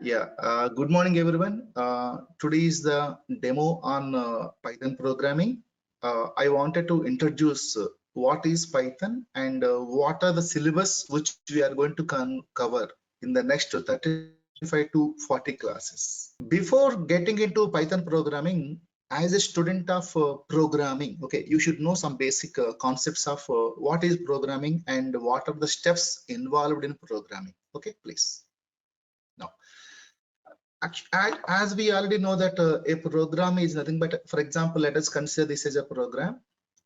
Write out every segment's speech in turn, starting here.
Good morning, everyone. Today is the demo on Python programming. I wanted to introduce what is Python and what are the syllabus which we are going to cover in the next 35 to 40 classes. Before getting into Python programming, as a student of programming, okay, you should know some basic concepts of what is programming and what are the steps involved in programming. Okay, please. Now, as we already know that a program is nothing but, for example, let us consider this as a program.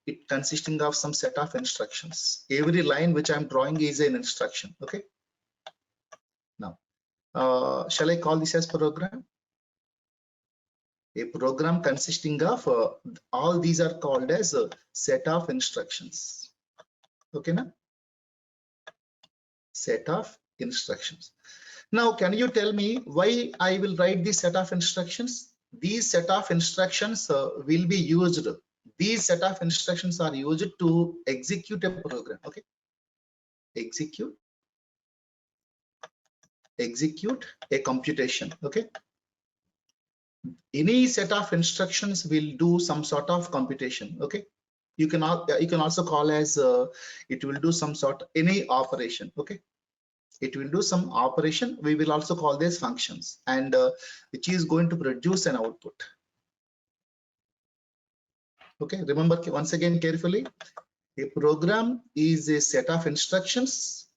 It consisting of some set of instructions. Every line which I'm drawing is an instruction. Okay. Now, shall I call this as program? A program consisting of all these are called as a set of instructions. Okay, now set of instructions. Now, can you tell me why I will write this set of instructions? These set of instructions will be used. These set of instructions are used to execute a program. Okay, execute a computation. Okay, any set of instructions will do some sort of computation. Okay, you can also call as it will do some sort any operation. Okay, it will do some operation. We will also call this functions, and which is going to produce an output. Okay, remember once again carefully, a program is a set of instructions.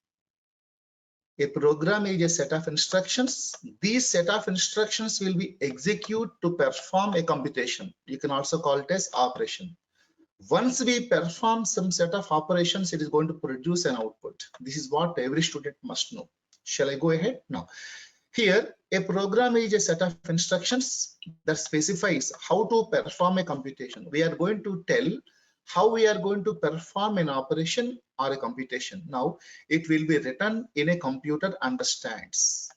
A program is a set of instructions. These set of instructions will be executed to perform a computation. You can also call it as operation. Once we perform some set of operations, it is going to produce an output. This is what every student must know. Shall I go ahead now? Here, a program is a set of instructions that specifies how to perform a computation. We are going to tell how we are going to perform an operation or a computation. Now, it will be written in a computer understands.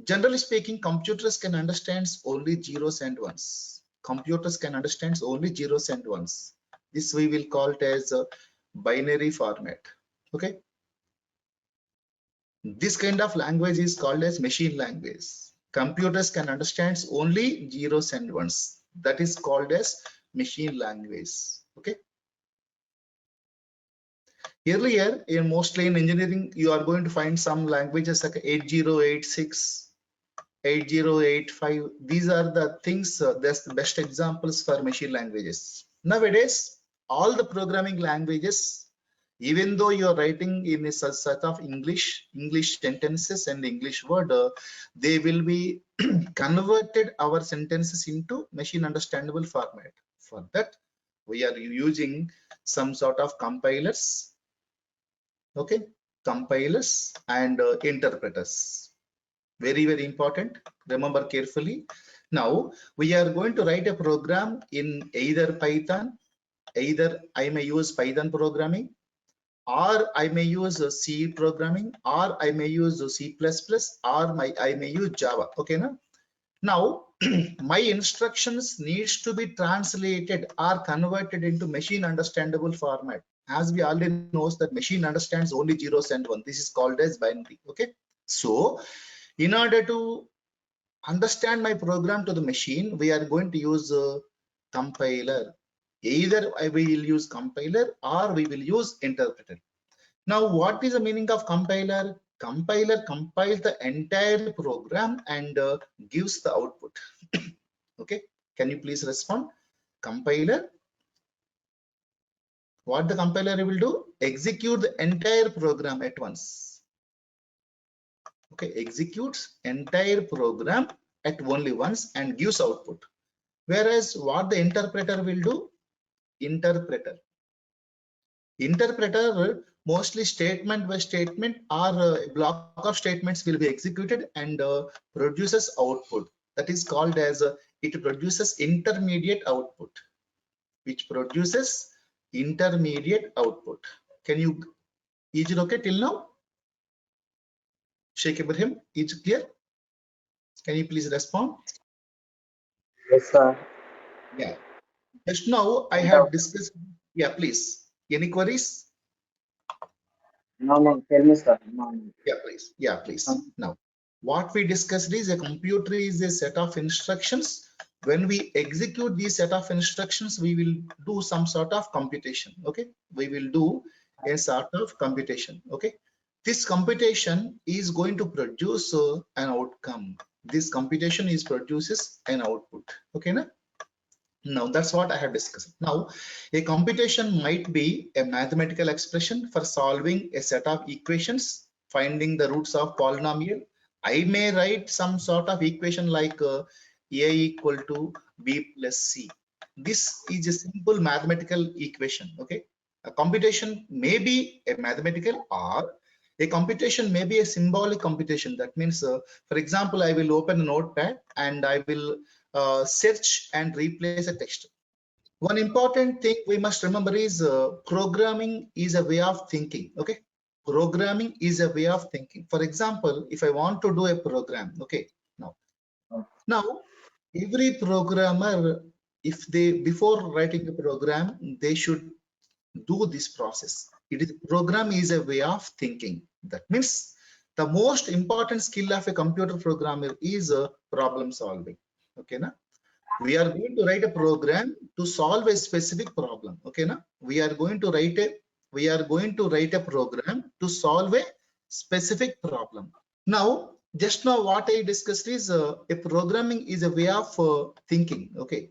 Generally speaking, computers can understand only zeros and ones. Computers can understand only zeros and ones. This we will call it as a binary format. Okay. This kind of language is called as machine language. Computers can understand only zeros and ones. That is called as machine language. Okay. Earlier, mostly in engineering, you are going to find some languages like 8086, 8085. These are the things, that's the best examples for machine languages. Nowadays, all the programming languages, even though you are writing in a set of English sentences and English word, they will be converted our sentences into machine understandable format. For that, we are using some sort of compilers. Okay, compilers and interpreters. Very, very important. Remember carefully. Now, we are going to write a program in either Python, either I may use Python programming, or I may use C programming, or I may use C++, or I may use Java. Okay, now my instructions needs to be translated or converted into machine understandable format. As we already knows that machine understands only zeros and one. This is called as binary. Okay, so in order to understand my program to the machine, we are going to use a compiler. Either I will use compiler or we will use interpreter. Now, what is the meaning of compiler? Compiler compiles the entire program and gives the output. Okay, can you please respond? Compiler, what the compiler will do? Execute the entire program at once. Okay, executes entire program at only once and gives output. Whereas what the interpreter will do? Interpreter mostly statement by statement or a block of statements will be executed and produces output. That is called as it produces intermediate output, which produces intermediate output. Can you, is it okay till now? Sheikh Ibrahim, is it clear? Can you please respond? Yes, sir. Yeah. Just now I have discussed. Yeah, please. Any queries? No, tell me, sir. No. Yeah, please. Yeah, please. Now, What we discussed is a computer is a set of instructions. When we execute these set of instructions, we will do some sort of computation. Okay, we will do a sort of computation. Okay, this computation is going to produce an outcome. This computation is produces an output. Okay, na? Now that's what I have discussed. Now, a computation might be a mathematical expression for solving a set of equations, finding the roots of polynomial. I may write some sort of equation like A equal to B plus C. This is a simple mathematical equation. Okay, a computation may be a mathematical, or a computation may be a symbolic computation. That means, for example, I will open a notepad and I will search and replace a text. One important thing we must remember is programming is a way of thinking. Okay, programming is a way of thinking. For example, if I want to do a program, okay, now every programmer, if they before writing a program, they should do this process. It is program is a way of thinking. That means the most important skill of a computer programmer is problem solving. Okay, na? We are going to write a program to solve a specific problem. Okay, na? We are going to write a program to solve a specific problem. Now, just now what I discussed is a programming is a way of thinking. Okay.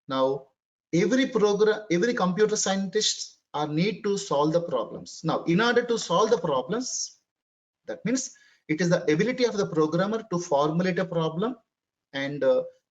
Now, every computer scientists are need to solve the problems. Now, in order to solve the problems, that means it is the ability of the programmer to formulate a problem and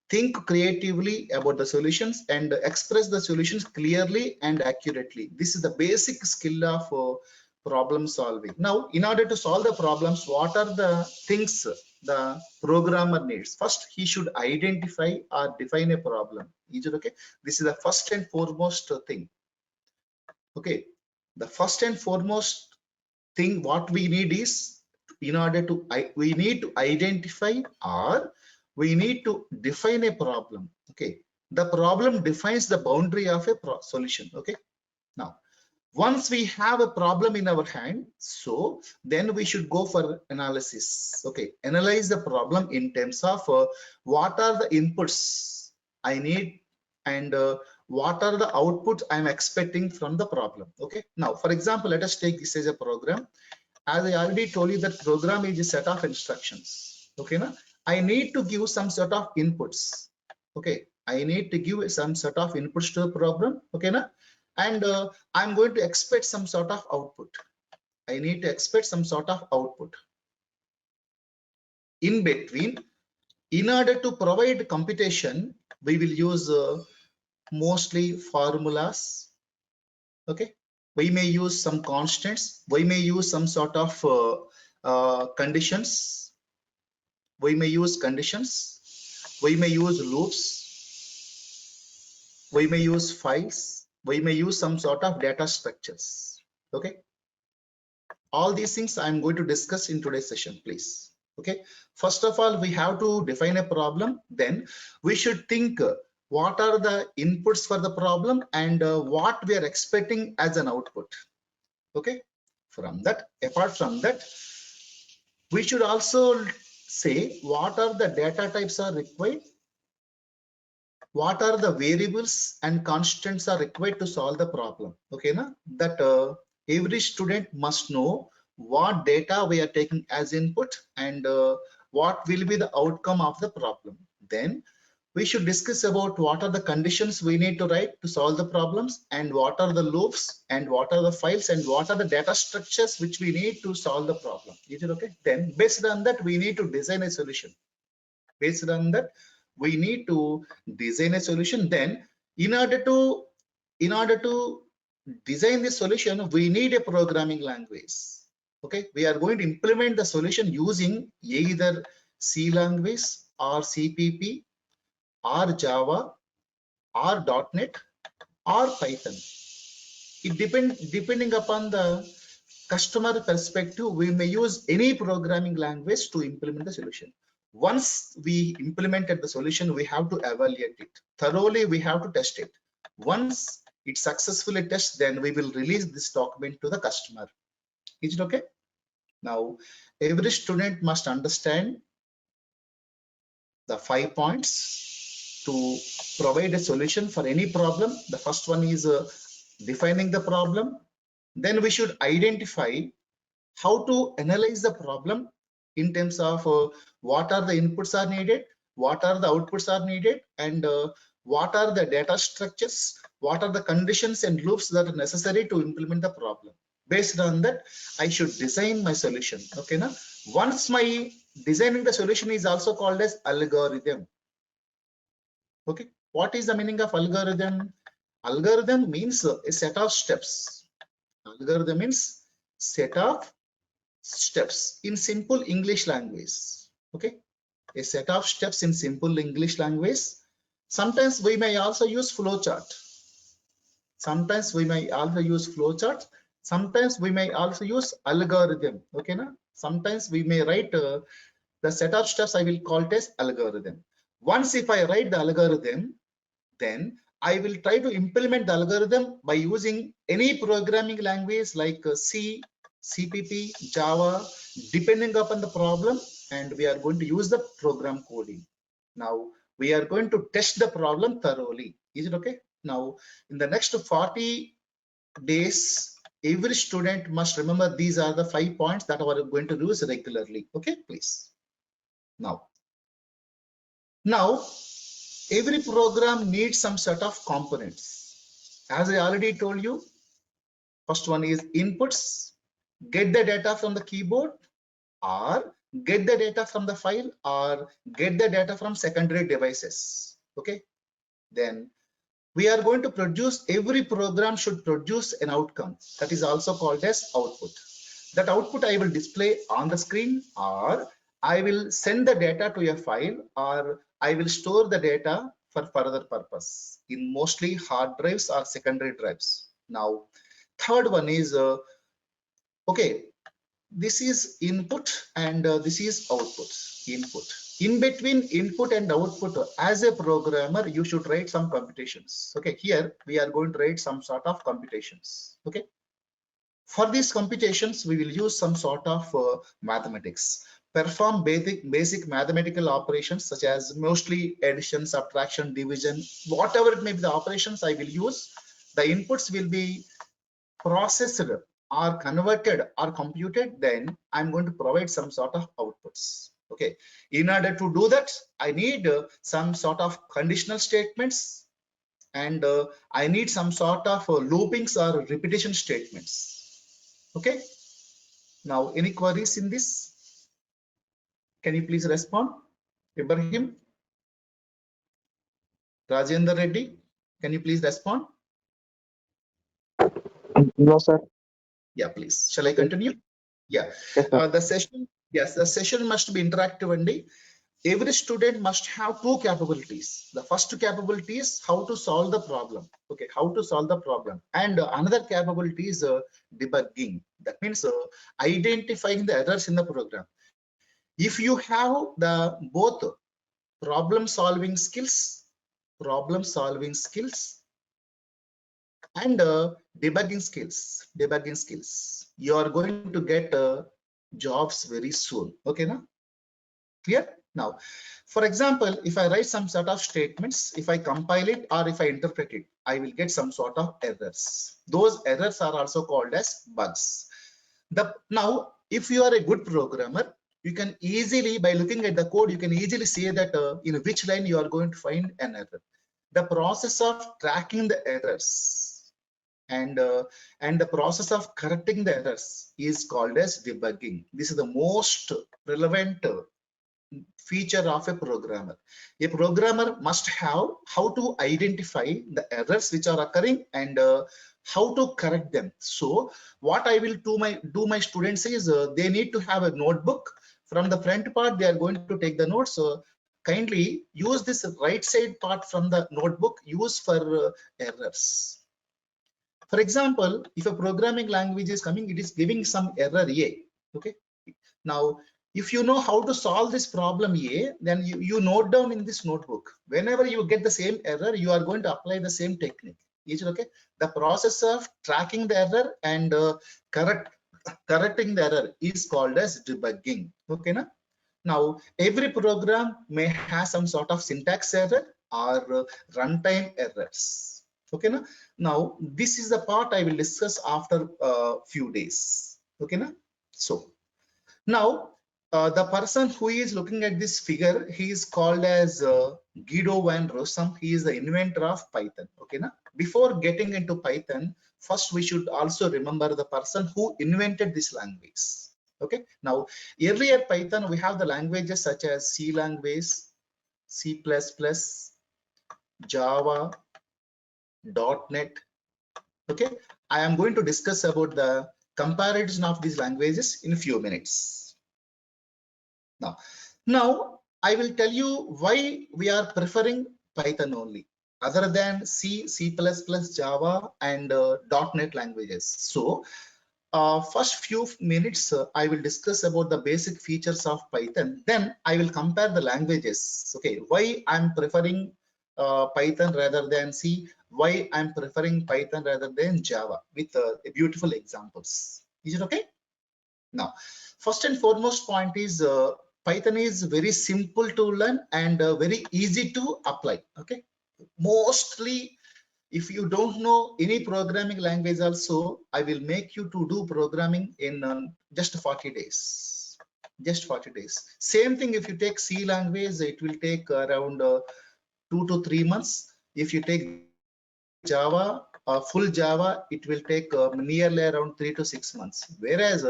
think creatively about the solutions and express the solutions clearly and accurately. This is the basic skill of problem solving. Now, in order to solve the problems, what are the things the programmer needs? First, he should identify or define a problem. Is it okay? This is the first and foremost thing. Okay, the first and foremost thing what we need is, in order to we need to identify or we need to define a problem. Okay, the problem defines the boundary of a solution. Okay, now once we have a problem in our hand, so then we should go for analysis. Okay, analyze the problem in terms of what are the inputs I need and what are the outputs I'm expecting from the problem. Okay, now for example, let us take this as a program. As I already told you, that program is a set of instructions. Okay, na? I need to give some sort of inputs. Okay, I need to give some sort of inputs to the program. Okay, na? And I'm going to expect some sort of output. I need to expect some sort of output. In between, in order to provide computation, we will use mostly formulas. Okay, we may use some constants, we may use some sort of conditions, we may use loops, we may use files, we may use some sort of data structures. Okay, all these things I'm going to discuss in today's session, please. Okay, first of all, we have to define a problem. Then we should think what are the inputs for the problem and what we are expecting as an output. Okay, from that, apart from that, we should also say what are the data types are required, what are the variables and constants are required to solve the problem. Okay, na? That every student must know what data we are taking as input and what will be the outcome of the problem. Then we should discuss about what are the conditions we need to write to solve the problems and what are the loops and what are the files and what are the data structures which we need to solve the problem. Is it okay? Then based on that, we need to design a solution. Based on that, we need to design a solution. Then in order to design the solution, we need a programming language. Okay, we are going to implement the solution using either C language or CPP or Java or .NET or Python. It depending upon the customer perspective, we may use any programming language to implement the solution. Once we implemented the solution, we have to evaluate it thoroughly. We have to test it. Once it successfully tests, then we will release this document to the customer. Is it okay? Now, every student must understand the 5 points to provide a solution for any problem. The first one is defining the problem. Then we should identify how to analyze the problem in terms of what are the inputs are needed, what are the outputs are needed, and what are the data structures, what are the conditions and loops that are necessary to implement the problem. Based on that, I should design my solution. Okay, now once my designing the solution is also called as algorithm. Okay, what is the meaning of algorithm? Algorithm means a set of steps. Algorithm means set of steps in simple English language. Okay, a set of steps in simple English language. Sometimes we may also use flowchart. Sometimes we may also use flowchart. Sometimes we may also use algorithm. Okay, na? Sometimes we may write the set of steps. I will call it as algorithm. Once if I write the algorithm, then I will try to implement the algorithm by using any programming language like C, CPP, Java, depending upon the problem, and we are going to use the program coding. Now we are going to test the problem thoroughly. Is it okay? Now in the next 40 days, every student must remember these are the 5 points that we are going to use regularly. Okay, please. Now every program needs some set of components. As I already told you, first one is inputs, get the data from the keyboard, or get the data from the file, or get the data from secondary devices. Okay, then we are going to produce, every program should produce an outcome that is also called as output. That output I will display on the screen, or I will send the data to a file, or I will store the data for further purpose in mostly hard drives or secondary drives. Now, third one is, okay, this is input and this is output. Input. In between input and output, as a programmer, you should write some computations. Okay, here we are going to write some sort of computations. Okay. For these computations, we will use some sort of mathematics. Perform basic mathematical operations such as mostly addition, subtraction, division, whatever it may be the operations I will use. The inputs will be processed or converted or computed. Then I'm going to provide some sort of outputs. Okay. In order to do that, I need some sort of conditional statements, and I need some sort of loopings or repetition statements. Okay. Now, any queries in this? Can you please respond? Ibrahim, Rajendra Reddy, can you please respond? No, sir. Yeah, please. Shall I continue? Yeah. Yes, sir. The session, yes, the session must be interactive, and every student must have two capabilities. The first capability is how to solve the problem. Okay, how to solve the problem. And another capability is debugging. That means identifying the errors in the program. If you have the both problem solving skills and debugging skills, you are going to get jobs very soon. Okay, now clear? Now, for example, if I write some sort of statements, if I compile it or if I interpret it, I will get some sort of errors. Those errors are also called as bugs. Now, if you are a good programmer, you can easily, by looking at the code, you can easily see that in which line you are going to find an error. The process of tracking the errors and the process of correcting the errors is called as debugging. This is the most relevant feature of a programmer. A programmer must have how to identify the errors which are occurring and how to correct them. So what I will do my students is they need to have a notebook. From the front part they are going to take the notes. So kindly use this right side part from the notebook, use for errors. For example, if a programming language is coming, it is giving some error A. Okay. Now, if you know how to solve this problem A, then you note down in this notebook. Whenever you get the same error, you are going to apply the same technique. Is it okay? The process of tracking the error and correcting the error is called as debugging. Okay, now every program may have some sort of syntax error or runtime errors. Okay, now this is the part I will discuss after a few days. Okay, so now the person who is looking at this figure, he is called as Guido van Rossum. He is the inventor of Python. Okay, before getting into Python, first we should also remember the person who invented this language. Okay, now earlier Python, we have the languages such as C language, C++, Java, .NET. Okay, I am going to discuss about the comparison of these languages in a few minutes. Now I will tell you why we are preferring Python only, other than C, C++, Java, and .NET languages. So first few minutes, I will discuss about the basic features of Python. Then I will compare the languages. Okay, why I'm preferring Python rather than C, why I'm preferring Python rather than Java, with beautiful examples. Is it okay? Now, first and foremost point is Python is very simple to learn and very easy to apply. Okay, mostly if you don't know any programming language also, I will make you to do programming in just 40 days. Just 40 days. Same thing if you take C language, it will take around 2 to 3 months. If you take Java, full Java, it will take nearly around 3 to 6 months. Whereas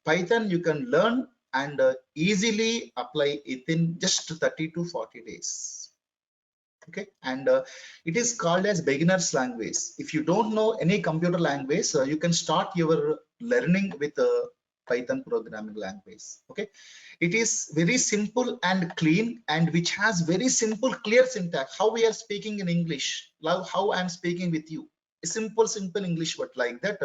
Python, you can learn and easily apply within just 30 to 40 days. Okay, and it is called as beginner's language. If you don't know any computer language, you can start your learning with Python programming language. Okay, it is very simple and clean, and which has very simple clear syntax, how we are speaking in English, how I'm speaking with you, a simple English word like that.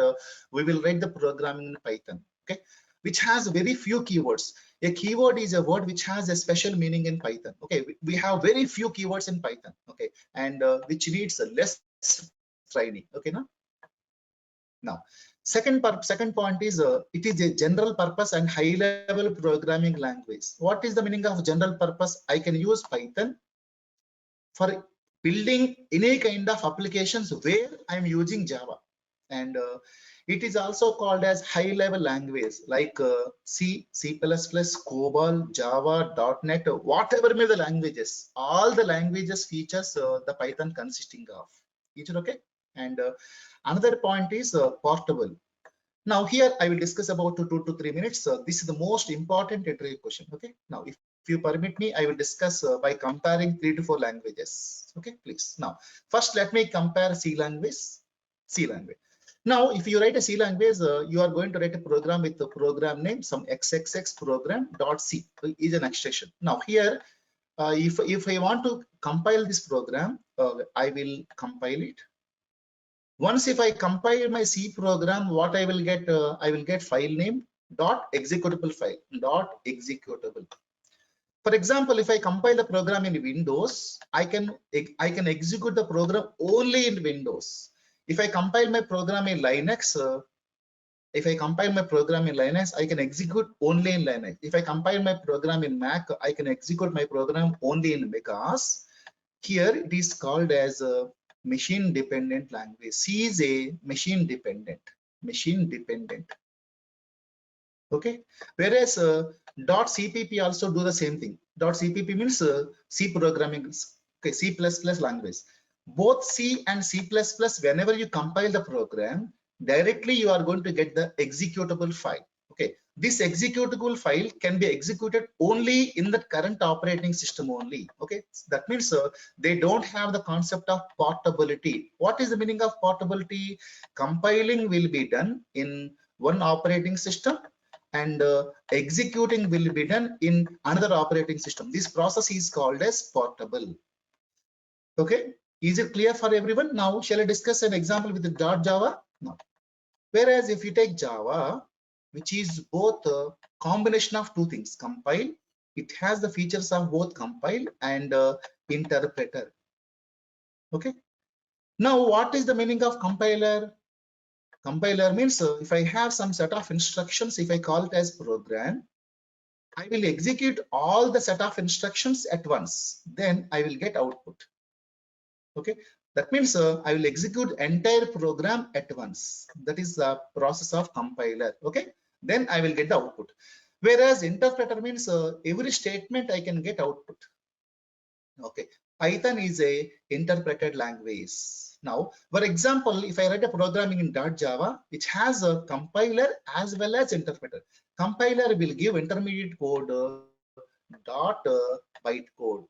We will write the programming in Python. Okay, which has very few keywords. A keyword is a word which has a special meaning in Python. Okay, we have very few keywords in Python. Okay, and which needs less training. Okay, now second point is it is a general purpose and high level programming language. What is the meaning of general purpose? I can use Python for building any kind of applications where I'm using Java, and it is also called as high level language like C, C++, COBOL, Java, .NET, whatever may the languages, all the languages features the Python consisting of. Is it okay? And another point is portable. Now here I will discuss about 2 to 3 minutes. This is the most important interview question. Okay. Now if you permit me, I will discuss by comparing 3 to 4 languages. Okay, please. Now first let me compare C language. C language. Now if you write a C language, you are going to write a program with the program name, some xxx program.c is an extension. Now here if I want to compile this program, I will compile it. Once if I compile my C program, what I will get file name dot executable file dot executable. For example, if I compile the program in Windows, I can execute the program only in Windows. If I compile my program in Linux, I can execute only in Linux. If I compile my program in Mac, I can execute my program only in, because here it is called as a machine dependent language. C is a machine dependent. Okay, whereas .cpp also do the same thing. .cpp means C programming. Okay, C++ language. Both C and C++, whenever you compile the program, directly you are going to get the executable file. Okay, this executable file can be executed only in the current operating system only. Okay, that means they don't have the concept of portability. What is the meaning of portability? Compiling will be done in one operating system, and executing will be done in another operating system. This process is called as portable. Okay, is it clear for everyone? Now shall I discuss an example with the .java? No. Whereas if you take Java, which is both a combination of two things, compile, it has the features of both compile and interpreter. Okay, now what is the meaning of compiler? Compiler means if I have some set of instructions, if I call it as program, I will execute all the set of instructions at once. Then I will get output. Okay, that means I will execute entire program at once. That is the process of compiler. Okay, then I will get the output. Whereas interpreter means every statement I can get output. Okay, Python is a interpreted language. Now, for example, if I write a programming in .java, which has a compiler as well as interpreter. Compiler will give intermediate code byte code,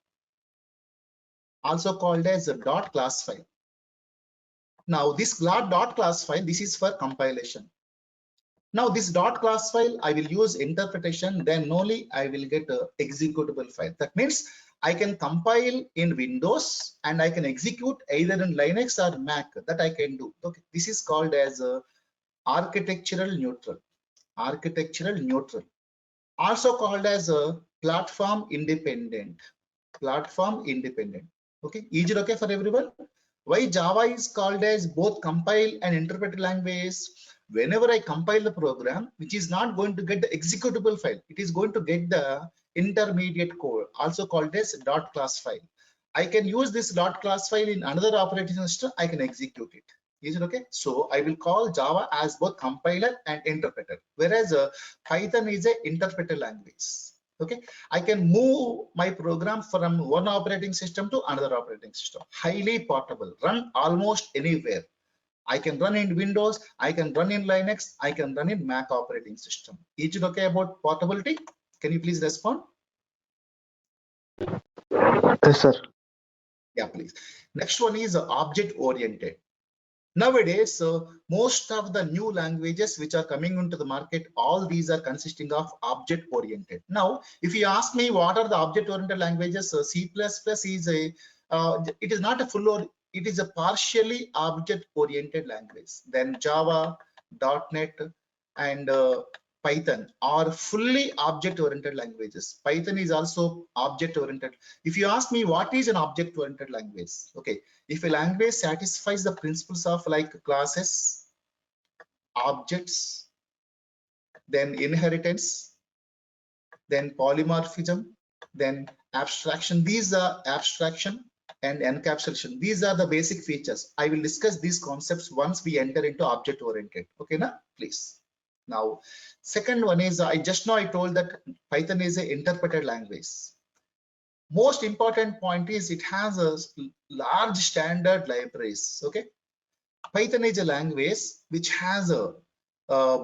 also called as a .class file. Now, this .class file, this is for compilation. Now, this .class file, I will use interpretation, then only I will get a executable file. That means I can compile in Windows and I can execute either in Linux or Mac. That I can do. Okay, this is called as architectural neutral. Architectural neutral, also called as a platform independent. Platform independent. Okay, is it okay for everyone? Why Java is called as both compile and interpret language? Whenever I compile the program, which is not going to get the executable file, it is going to get the intermediate code, also called as .class file. I can use this .class file in another operating system. I can execute it. Is it okay? So I will call Java as both compiler and interpreter, whereas Python is a interpreter language. Okay, I can move my program from one operating system to another operating system. Highly portable, run almost anywhere. I can run in Windows, I can run in Linux, I can run in Mac operating system. Is it okay about portability? Can you please respond? Yes, sir. Yeah, please. Next one is object oriented. Nowadays, most of the new languages which are coming into the market, all these are consisting of object oriented. Now, if you ask me what are the object oriented languages, C++ is a, it is not a full, or it is a partially object oriented language. Then Java, .NET, and Python are fully object oriented languages. Python is also object oriented. If you ask me what is an object oriented language, okay, if a language satisfies the principles of like classes, objects, then inheritance, then polymorphism, then abstraction, these are abstraction and encapsulation. These are the basic features. I will discuss these concepts once we enter into object oriented. Okay, now please. Now, second one is I told that Python is an interpreted language. Most important point is it has a large standard libraries. Okay, Python is a language which has a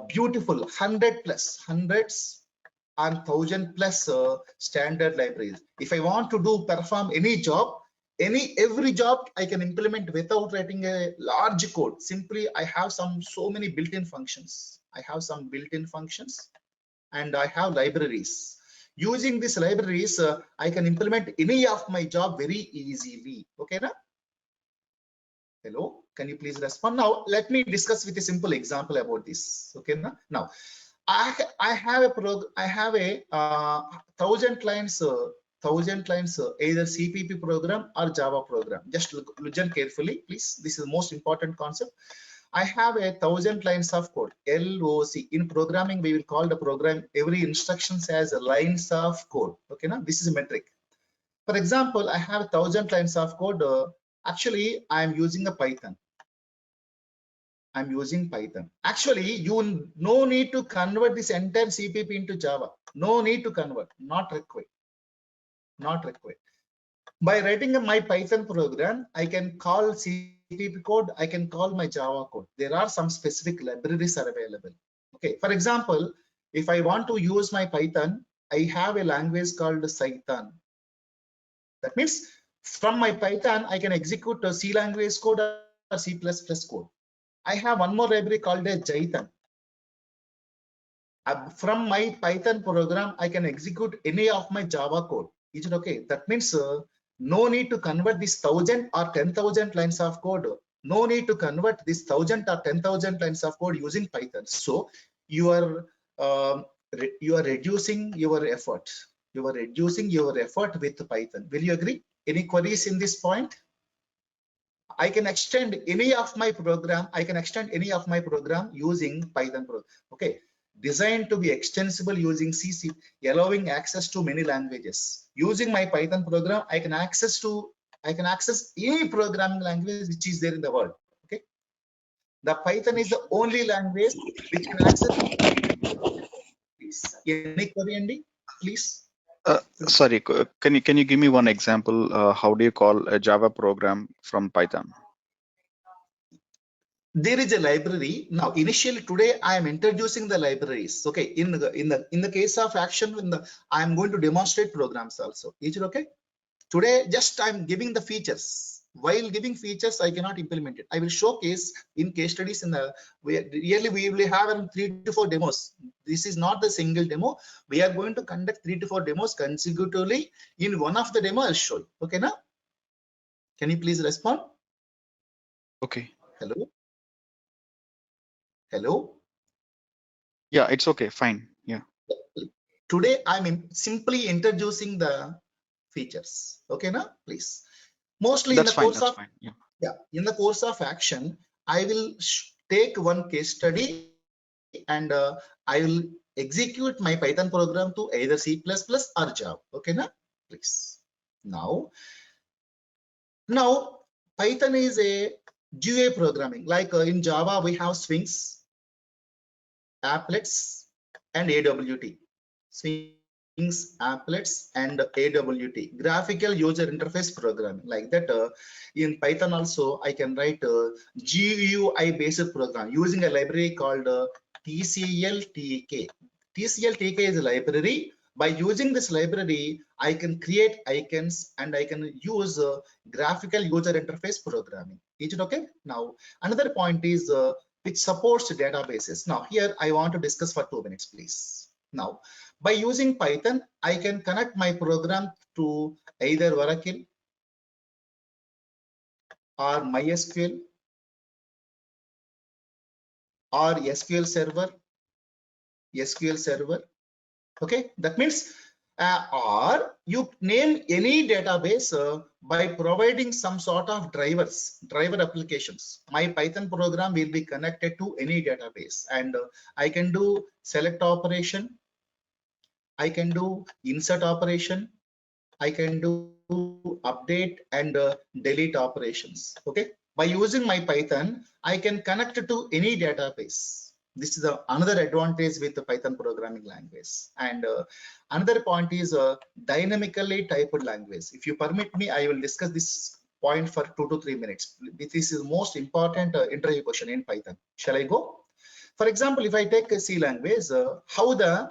beautiful hundreds and 1,000 plus standard libraries. If I want to perform any job, every job I can implement without writing a large code. Simply I have so many built-in functions. I have some built-in functions and I have libraries. Using these libraries, I can implement any of my job very easily. Okay, na? Hello, can you please respond? Now, let me discuss with a simple example about this. Okay, na? Now, I have a 1,000 lines, either CPP program or Java program. Just listen carefully, please. This is the most important concept. I have a 1,000 lines of code, LOC. In programming, we will call the program every instructions as lines of code. Okay, now this is a metric. For example, I have 1,000 lines of code. Actually, I am using a Python. I'm using Python. Actually, you no need to convert this entire CPP into Java. No need to convert. Not required. Not required. By writing my Python program, I can call CPP code, I can call my Java code. There are some specific libraries are available. Okay, for example, if I want to use my Python, I have a language called Python. That means from my Python, I can execute a C language code or C++ code. I have one more library called a Jython. From my Python program, I can execute any of my Java code. Is it okay? That means no need to convert this 1,000 or 10,000 lines of code. No need to convert this 1,000 or 10,000 lines of code using Python. So you are reducing your effort. You are reducing your effort with Python. Will you agree? Any queries in this point? I can extend any of my program. I can extend any of my program using Python. Okay, designed to be extensible using CC, allowing access to many languages. Using my Python program, I can access any programming language which is there in the world. Okay, the Python is the only language which can access. Please, any query, Andy? Please. Sorry, can you give me one example? How do you call a Java program from Python? There is a library now. Initially, today I am introducing the libraries. Okay, in the case of action, I am going to demonstrate programs also. Is it okay? Today, just I'm giving the features. While giving features, I cannot implement it. I will showcase in case studies. We will have around 3 to 4 demos. This is not the single demo. We are going to conduct 3 to 4 demos consecutively. In one of the demo, I'll show you. Okay, now can you please respond? Okay. Hello. Hello. Yeah, it's okay. Fine. Yeah. Today I'm simply introducing the features. Okay, now please. Mostly in That's the fine. course That's of fine. Yeah. in the course of action, I will take one case study and I will execute my Python program to either C++ or Java. Okay, now please. Now Python is a GUI programming. Like in Java, we have swings, applets, and AWT. Swings, applets, and AWT, graphical user interface programming. Like that, in Python also I can write GUI based program using a library called TCLTK. TCLTK is a library. By using this library, I can create icons and I can use graphical user interface programming. Is it okay? Now, another point is which supports databases. Now, here I want to discuss for 2 minutes, please. Now, by using Python, I can connect my program to either Oracle or MySQL or SQL Server. Okay, that means or you name any database by providing some sort of driver applications. My Python program will be connected to any database, and I can do select operation, I can do insert operation, I can do update and delete operations. Okay, by using my Python, I can connect to any database. This is another advantage with the Python programming language. And another point is dynamically typed language. If you permit me, I will discuss this point for 2 to 3 minutes. This is most important interview question in Python. Shall I go? For example, if I take a C language, how the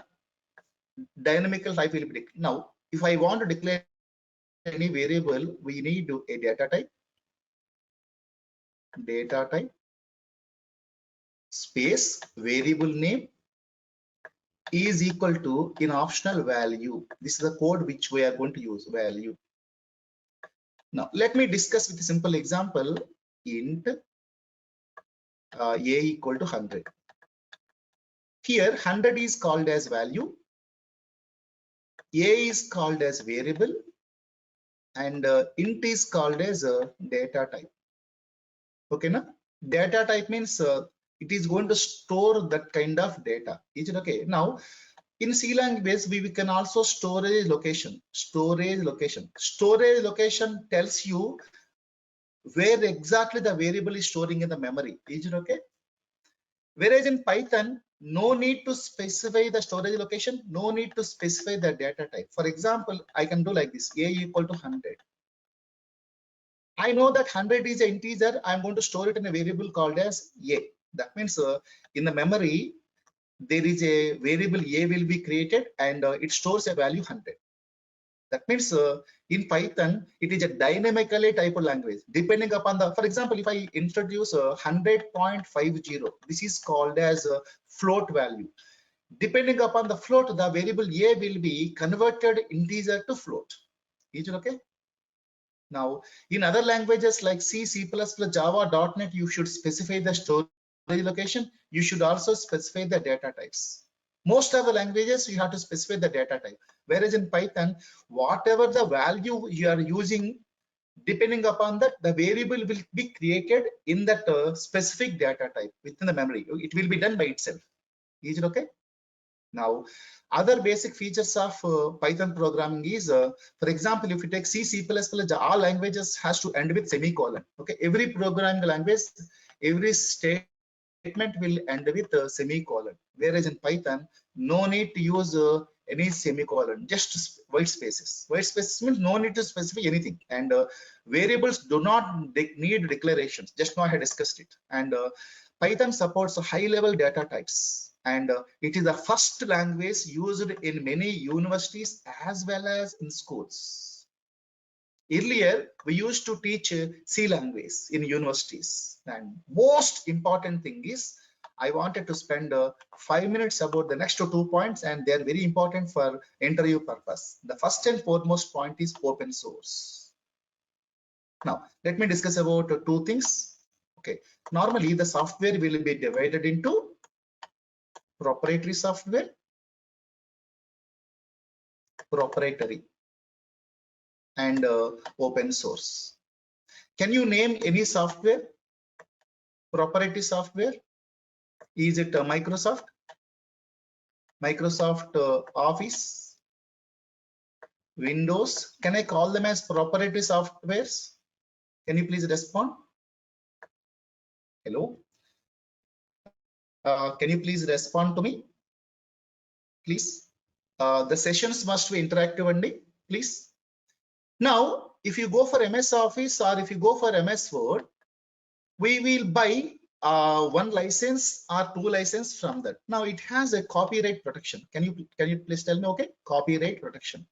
dynamical type will be. Now, if I want to declare any variable, we need a data type space variable name is equal to in optional value. This is the code which we are going to use, value. Now let me discuss with a simple example. Int a equal to 100. Here 100 is called as value, a is called as variable, and int is called as data type. Okay, now data type means it is going to store that kind of data. Is it okay? Now in C language, we can also storage location. Storage location tells you where exactly the variable is storing in the memory. Is it okay? Whereas in Python, no need to specify the storage location, no need to specify the data type. For example, I can do like this, a equal to 100. I know that 100 is an integer. I'm going to store it in a variable called as a. That means in the memory, there is a variable a will be created and it stores a value 100. That means in Python, it is a dynamically typed language. Depending upon the, for example, if I introduce 100.50, this is called as a float value. Depending upon the float, the variable a will be converted integer to float. Is it okay? Now, in other languages like C, C++, Java, .NET, you should specify the storage location. You should also specify the data types. Most of the languages, you have to specify the data type. Whereas in Python, whatever the value you are using, Depending upon that, the variable will be created in that specific data type within the memory. It will be done by itself. Is it okay? Now, other basic features of Python programming is, for example, if you take C, C++, all languages has to end with semicolon. Okay, every programming language, every statement will end with a semicolon. Whereas in Python, no need to use any semicolon, just white spaces. White spaces means no need to specify anything, and variables do not need declarations. Just now I had discussed it, and Python supports high-level data types, and it is the first language used in many universities as well as in schools. Earlier, we used to teach C language in universities, and most important thing is I wanted to spend 5 minutes about the next 2 points, and they are very important for interview purpose. The first and foremost point is open source. Now, let me discuss about 2 things. Okay, normally the software will be divided into proprietary software, proprietary, and open source. Can you name any software? Proprietary software? Is it Microsoft? Microsoft Office? Windows? Can I call them as proprietary softwares? Can you please respond? Hello? Can you please respond to me? Please. The sessions must be interactive only, please. Now, if you go for MS Office or if you go for MS Word, we will buy 1 license or 2 license from that. Now it has a copyright protection. Can you please tell me? Okay, copyright protection.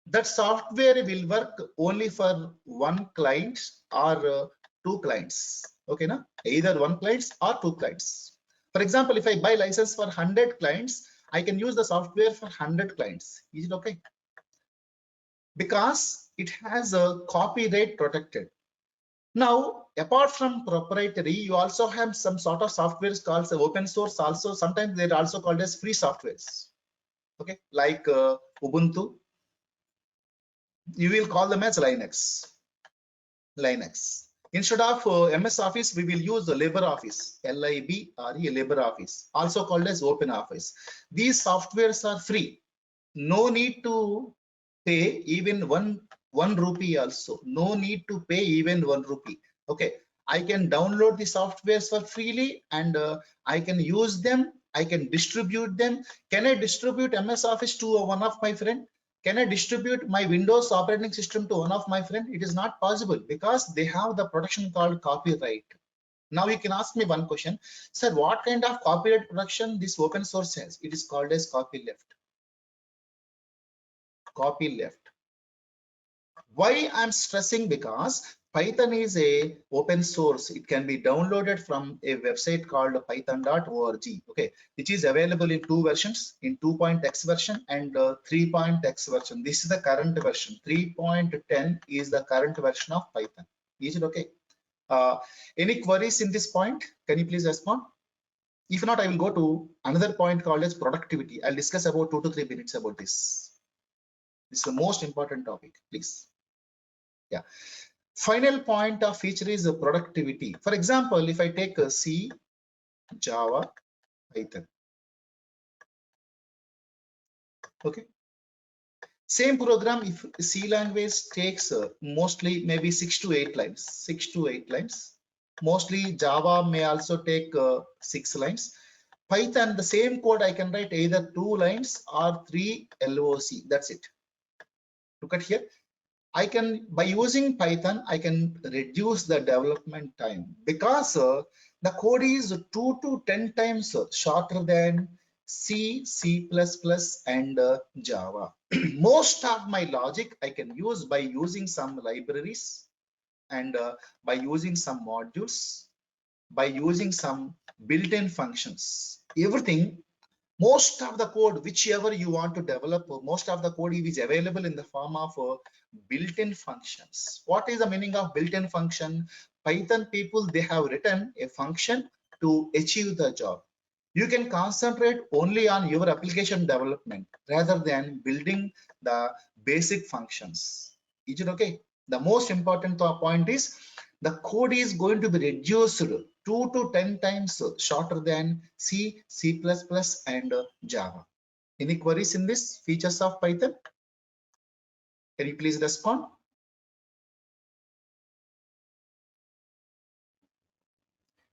That software will work only for 1 client or 2 clients. Okay, now either 1 clients or 2 clients. For example, if I buy license for 100 clients, I can use the software for 100 clients. Is it okay? Because it has a copyright protected. Now, apart from proprietary, you also have some sort of softwares called open source. Also, sometimes they're also called as free softwares. Okay, like Ubuntu. You will call them as Linux. Linux. Instead of MS Office, we will use the LibreOffice, L-I-B-R-E, LibreOffice, also called as OpenOffice. These softwares are free. No need to pay even one rupee also. No need to pay even 1 rupee. Okay, I can download the softwares for freely, and I can use them. I can distribute them. Can I distribute MS Office to one of my friend? Can I distribute my Windows operating system to one of my friend? It is not possible because they have the protection called copyright. Now you can ask me one question, sir, what kind of copyright protection this open source has? It is called as copyleft. Copyleft. Why I'm stressing? Because Python is a open source. It can be downloaded from a website called python.org. Okay, which is available in 2 versions, in 2.x version and 3.x version. This is the current version. 3.10 is the current version of Python. Is it okay? Any queries in this point? Can you please respond? If not, I will go to another point called as productivity. I'll discuss about 2 to 3 minutes about this. This is the most important topic, please. Yeah. Final point of feature is productivity. For example, if I take a C, Java, Python. Okay. Same program, if C language takes mostly maybe 6 to 8 lines. 6 to 8 lines. Mostly Java may also take 6 lines. Python, the same code I can write either 2 lines or 3 LOC. That's it. Look at here. I can, by using Python, I can reduce the development time because the code is 2 to 10 times shorter than C, C++, and Java. Most of my logic I can use by using some libraries and by using some modules, by using some built-in functions. Everything, most of the code, whichever you want to develop, most of the code is available in the form of built-in functions. What is the meaning of built-in function? Python people, they have written a function to achieve the job. You can concentrate only on your application development rather than building the basic functions. Is it okay? The most important point is the code is going to be reduced 2 to 10 times shorter than C, C++, and Java. Any queries in this features of Python? Can you please respond?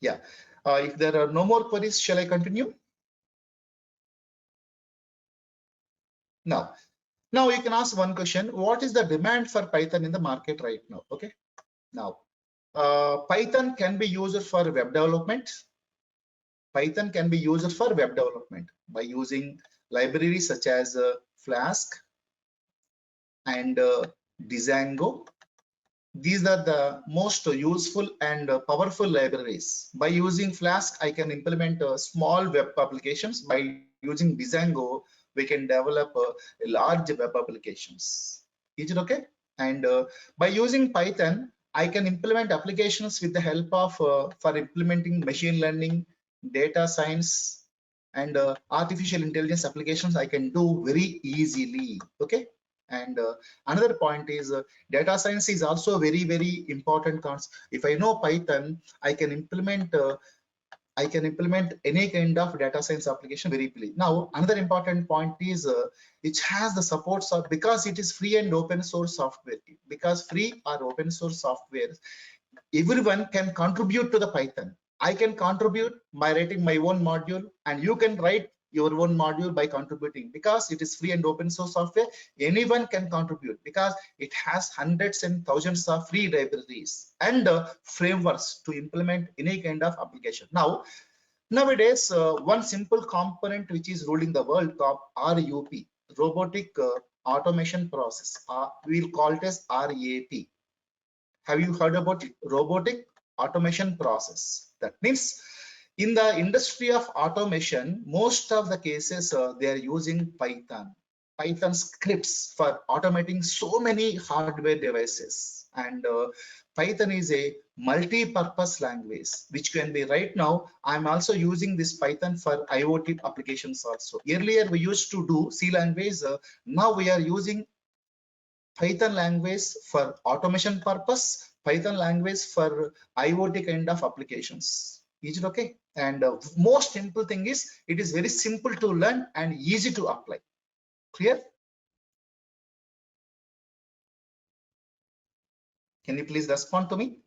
Yeah. If there are no more queries, shall I continue? Now you can ask one question: what is the demand for Python in the market right now? Okay. Now, Python can be used for web development. Python can be used for web development by using libraries such as Flask and Django. These are the most useful and powerful libraries. By using Flask, I can implement small web applications. By using Django, we can develop large web applications. Is it okay? And by using Python, I can implement applications with the help of for implementing machine learning, data science, and artificial intelligence applications. I can do very easily. Okay. And another point is data science is also very important concept. If I know Python, I can implement any kind of data science application very easily. Now another important point is it has the supports of, because it is free and open source software. Because free or open source software, everyone can contribute to the Python. I can contribute by writing my own module, and you can write your own module by contributing. Because it is free and open source software, anyone can contribute because it has hundreds and thousands of free libraries and frameworks to implement any kind of application. Nowadays, one simple component which is ruling the world top, RUP, robotic automation process. We'll call it as RAP. Have you heard about it? Robotic automation process. That means in the industry of automation, most of the cases they are using Python scripts for automating so many hardware devices. And Python is a multi-purpose language which can be, right now I'm also using this Python for IoT applications also. Earlier we used to do C language, now we are using Python language for automation purpose, Python language for IoT kind of applications. Is it okay? And most simple thing is it is very simple to learn and easy to apply. Clear? Can you please respond to me?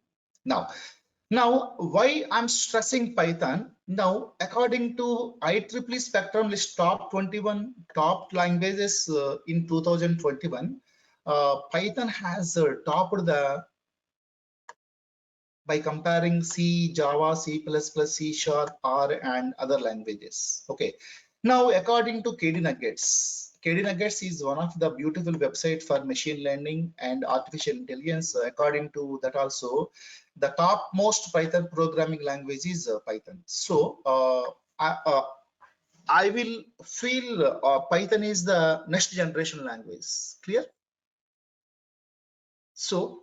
Now why I'm stressing Python? Now, according to IEEE Spectrum list top 21 top languages in 2021, Python has topped the, by comparing C, Java, C++, C Sharp, R, and other languages. Okay. Now, according to KD Nuggets is one of the beautiful website for machine learning and artificial intelligence. According to that also, the top most Python programming language is Python. So, I will feel Python is the next generation language. Clear? So,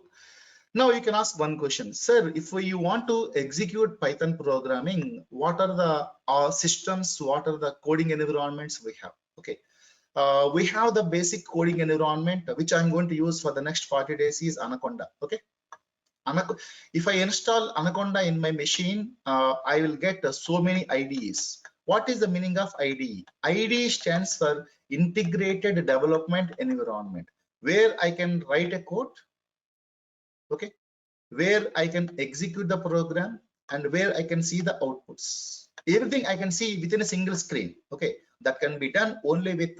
now you can ask one question, sir, if you want to execute Python programming, what are the systems, what are the coding environments we have? Okay, we have the basic coding environment, which I'm going to use for the next 40 days is Anaconda. Okay, if I install Anaconda in my machine, I will get so many IDEs. What is the meaning of IDE? IDE stands for Integrated Development Environment, where I can write a code, okay, where I can execute the program and where I can see the outputs. Everything I can see within a single screen. Okay, that can be done only with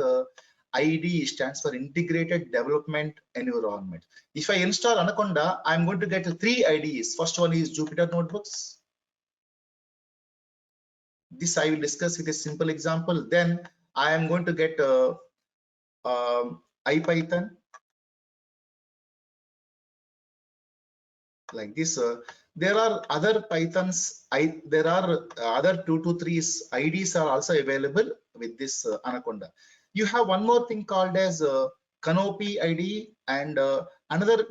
IDE, stands for Integrated Development Environment. If I install Anaconda, I'm going to get 3 IDEs. First one is Jupyter Notebooks. This I will discuss with a simple example. Then I am going to get IPython. Like this, there are other Pythons. There are other 2 to 3 IDs are also available with this Anaconda. You have one more thing called as Canopy IDE, and another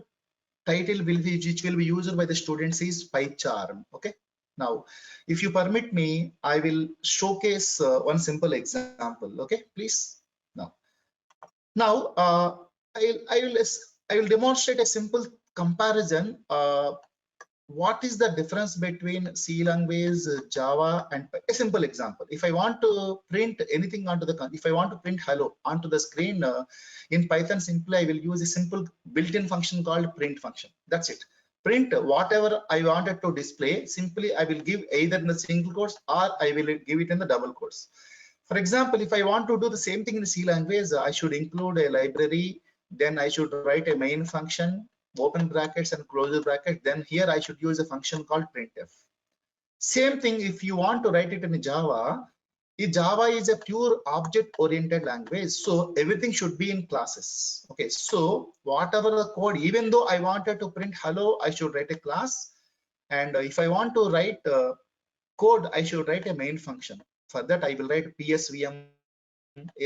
title will be, which will be used by the students, is PyCharm. Okay. Now, if you permit me, I will showcase one simple example. Okay, please. Now I will demonstrate a simple comparison, what is the difference between C language, Java, and a simple example? If I want to print anything onto the, if I want to print hello onto the screen in Python, simply I will use a simple built-in function called print function. That's it. Print whatever I wanted to display. Simply I will give either in the single quotes or I will give it in the double quotes. For example, if I want to do the same thing in C language, I should include a library. Then I should write a main function, open brackets and close bracket. Then here I should use a function called printf. Same thing if you want to write it in Java. Java is a pure object oriented language, so everything should be in classes. Okay, so whatever the code, even though I wanted to print hello, I should write a class, and if I want to write code, I should write a main function. For that I will write psvm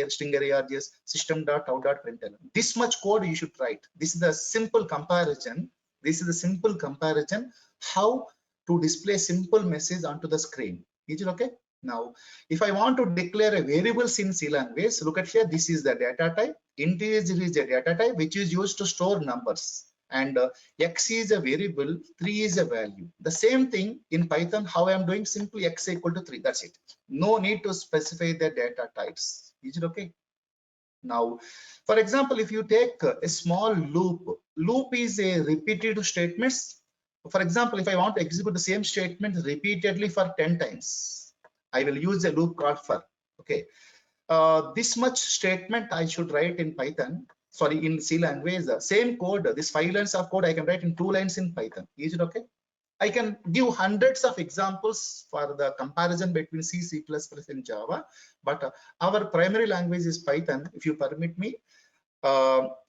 string arrays system.out.println. This much code you should write. This is the simple comparison. This is the simple comparison how to display simple message onto the screen. Is it okay? Now, if I want to declare a variables in C language, look at here. This is the data type. Integer is a data type which is used to store numbers, and x is a variable, 3 is a value. The same thing in Python. How I am doing? Simply x equal to 3. That's it. No need to specify the data types. Is it okay? Now, for example, if you take a small loop is a repetitive statements. For example, if I want to execute the same statement repeatedly for 10 times, I will use a loop called for. Okay, this much statement I should write in Python. Sorry, in C language. Same code, this 5 lines of code I can write in 2 lines in Python. Is it okay? I can give hundreds of examples for the comparison between C, C++, and Java, but our primary language is Python. If you permit me,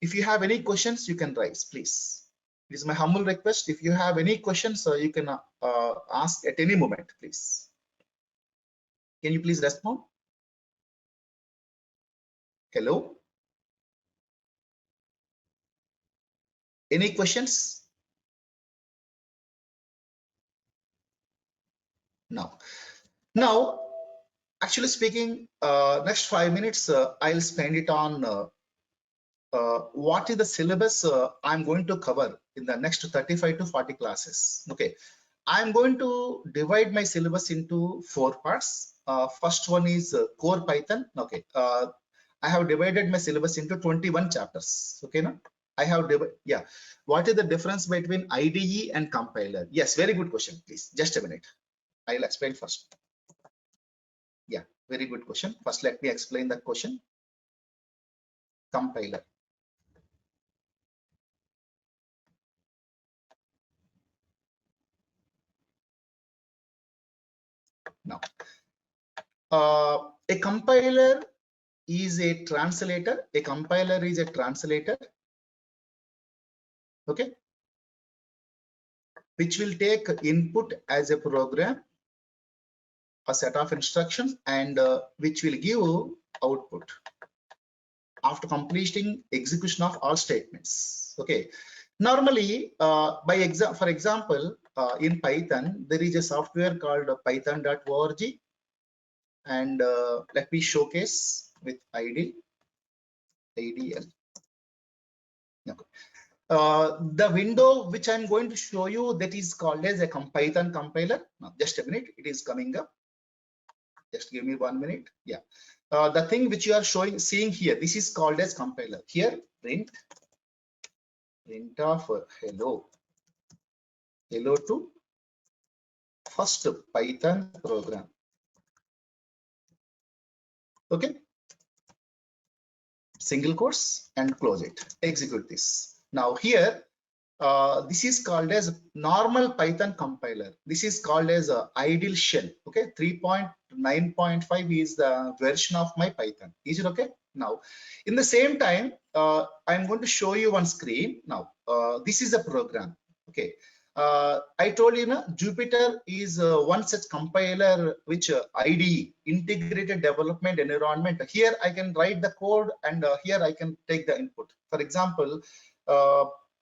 if you have any questions, you can raise, please. This is my humble request. If you have any questions, you can ask at any moment, please. Can you please respond? Hello? Any questions? Now, actually speaking, next 5 minutes, I'll spend it on what is the syllabus I'm going to cover in the next 35 to 40 classes. Okay, I'm going to divide my syllabus into 4 parts. First one is core Python. Okay, I have divided my syllabus into 21 chapters. Okay, now I have divided. Yeah, what is the difference between IDE and compiler? Yes, very good question. Please, just a minute. I'll explain first. Yeah, very good question. First, let me explain that question. Compiler. Now, a compiler is a translator. A compiler is a translator. Okay, which will take input as a program, a set of instructions, and which will give output after completing execution of all statements. Okay, normally for example, in Python there is a software called python.org, and let me showcase with IDL. Okay. The window which I'm going to show you, that is called as a Python compiler. Now, just a minute, it is coming up. Just give me 1 minute. Yeah, the thing which you are seeing here, this is called as compiler. Here, print of hello to first Python program. Okay, single quotes and close it. Execute this. Now here, this is called as normal Python compiler. This is called as ideal shell. Okay, 3.9.5 is the version of my Python. Is it okay? Now, in the same time, I'm going to show you on screen. Now, this is a program. Okay, I told you, Jupyter is one such compiler which IDE, integrated development environment. Here I can write the code, and here I can take the input. For example,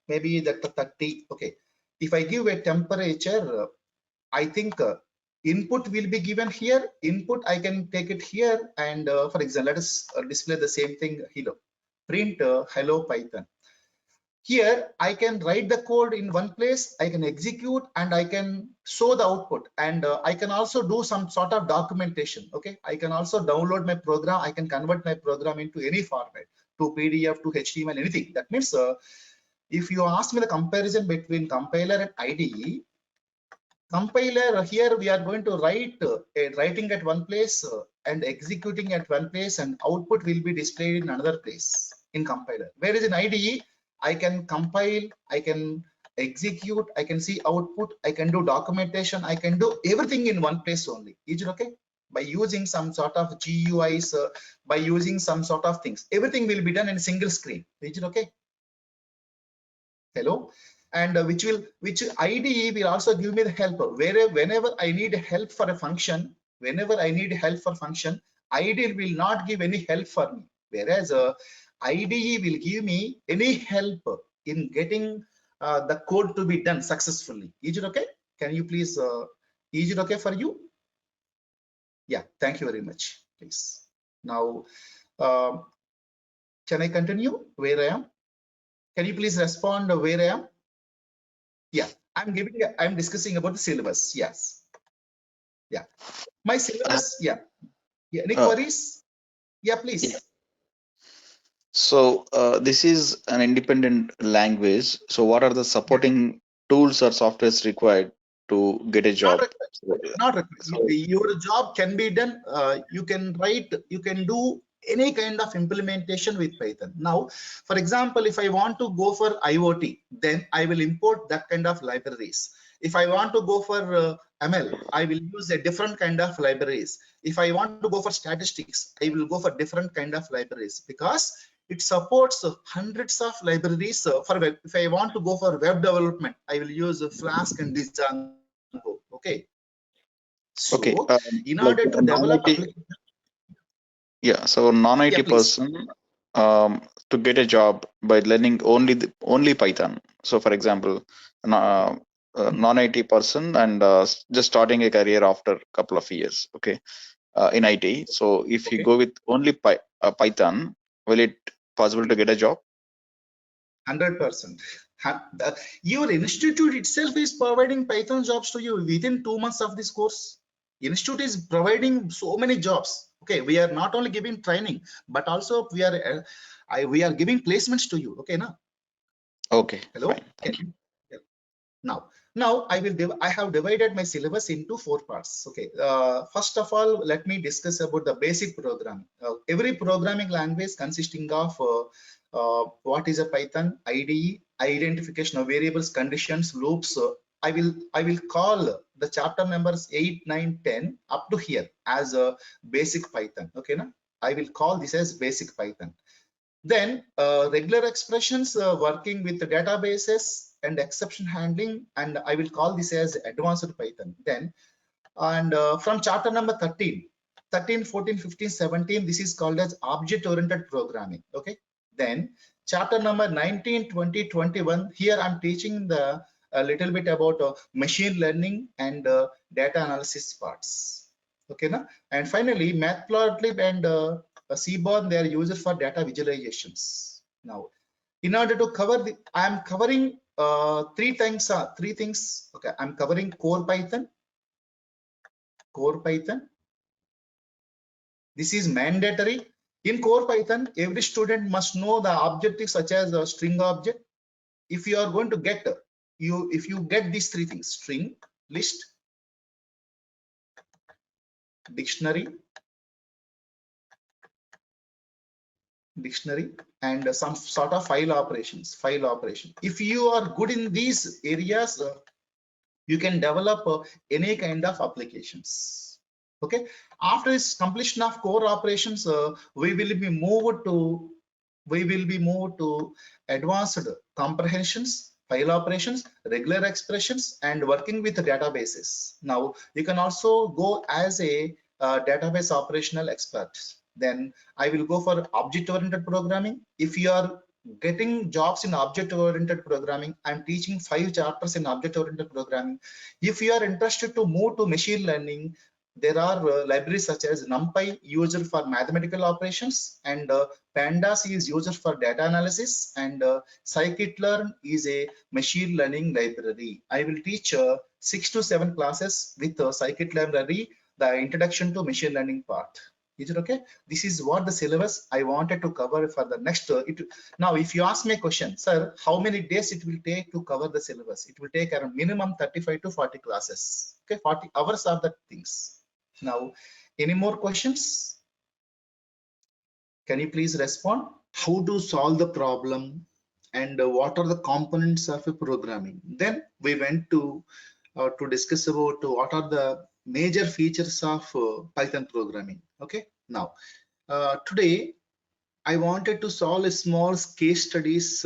maybe that 30. Okay, if I give a temperature, I think input will be given here. Input I can take it here, and for example, let us display the same thing. Hello, print hello Python. Here I can write the code in one place, I can execute, and I can show the output, and I can also do some sort of documentation. Okay, I can also download my program, I can convert my program into any format, to PDF, to HTML, anything. That means if you ask me the comparison between compiler and IDE, compiler, here we are going to write writing at one place and executing at one place, and output will be displayed in another place in compiler. Whereas in IDE, I can compile, I can execute, I can see output, I can do documentation, I can do everything in one place only. Is it okay? By using some sort of GUIs, by using some sort of things, everything will be done in a single screen. Is it okay? Hello? And which IDE will also give me the help whenever I need help for a function. Whenever I need help for function, IDE will not give any help for me, whereas IDE will give me any help in getting the code to be done successfully. Is it okay? Can you please is it okay for you? Yeah, thank you very much. Please now can I continue where I am? Can you please respond where I am? Yeah, I'm discussing about the syllabus. Yes. Yeah. My syllabus. Yeah. Yeah. Any queries? Yeah, please. Yeah. So this is an independent language. So what are the supporting tools or softwares required to get a job? Not required. So, Your job can be done. You can write. You can do any kind of implementation with Python. Now, for example, if I want to go for IoT, then I will import that kind of libraries. If I want to go for ML, I will use a different kind of libraries. If I want to go for statistics, I will go for different kind of libraries, because it supports hundreds of libraries for web. If I want to go for web development, I will use Flask and Django. Okay. So okay, in like order to develop non-IT, application, yeah. So non-IT yeah, please. person to get a job by learning only Python. So for example, non-IT person and just starting a career after a couple of years. Okay. In IT. So if you Okay, go with only Python, will it possible to get a job? 100%. Your institute itself is providing Python jobs to you within 2 months of this course. Institute is providing so many jobs. Okay, we are not only giving training, but also we are giving placements to you. Okay, now. Okay, Hello. fine. Thank you. Now I have divided my syllabus into 4 parts. Okay, first of all, let me discuss about the basic programming. Every programming language consisting of what is a Python, IDE, identification of variables, conditions, loops. I will call the chapter numbers 8, 9, 10 up to here as a basic Python. Okay, now I will call this as basic Python. Then regular expressions working with the databases and exception handling, and I will call this as advanced Python. Then and from chapter number 13, 14, 15, 17, this is called as object oriented programming. Okay. Then chapter number 19, 20, 21, here I'm teaching the a little bit about machine learning and data analysis parts. Okay, now and finally Matplotlib and Seaborn, they are used for data visualizations. Now in order to cover the, I am covering three things. Okay, I'm covering core Python. This is mandatory. In core Python, every student must know the objectives such as a string object. If you are going to get if you get these three things: string, list, dictionary, and some sort of file operation. If you are good in these areas, you can develop any kind of applications. Okay, after this completion of core operations, we will be moved to advanced comprehensions, file operations, regular expressions, and working with databases. Now you can also go as a database operational expert. Then I will go for object oriented programming. If you are getting jobs in object oriented programming, I'm teaching 5 chapters in object oriented programming. If you are interested to move to machine learning, there are libraries such as NumPy used for mathematical operations, and Pandas is used for data analysis, and scikit-learn is a machine learning library. I will teach 6 to 7 classes with scikit-learn library, the introduction to machine learning part. Is it okay? This is what the syllabus I wanted to cover for the next. Now, if you ask me a question, sir, how many days it will take to cover the syllabus? It will take around minimum 35 to 40 classes. Okay, 40 hours are the things. Now, any more questions? Can you please respond? How to solve the problem, and what are the components of a programming? Then we went to discuss about what are the major features of Python programming. Okay, now today I wanted to solve a small case studies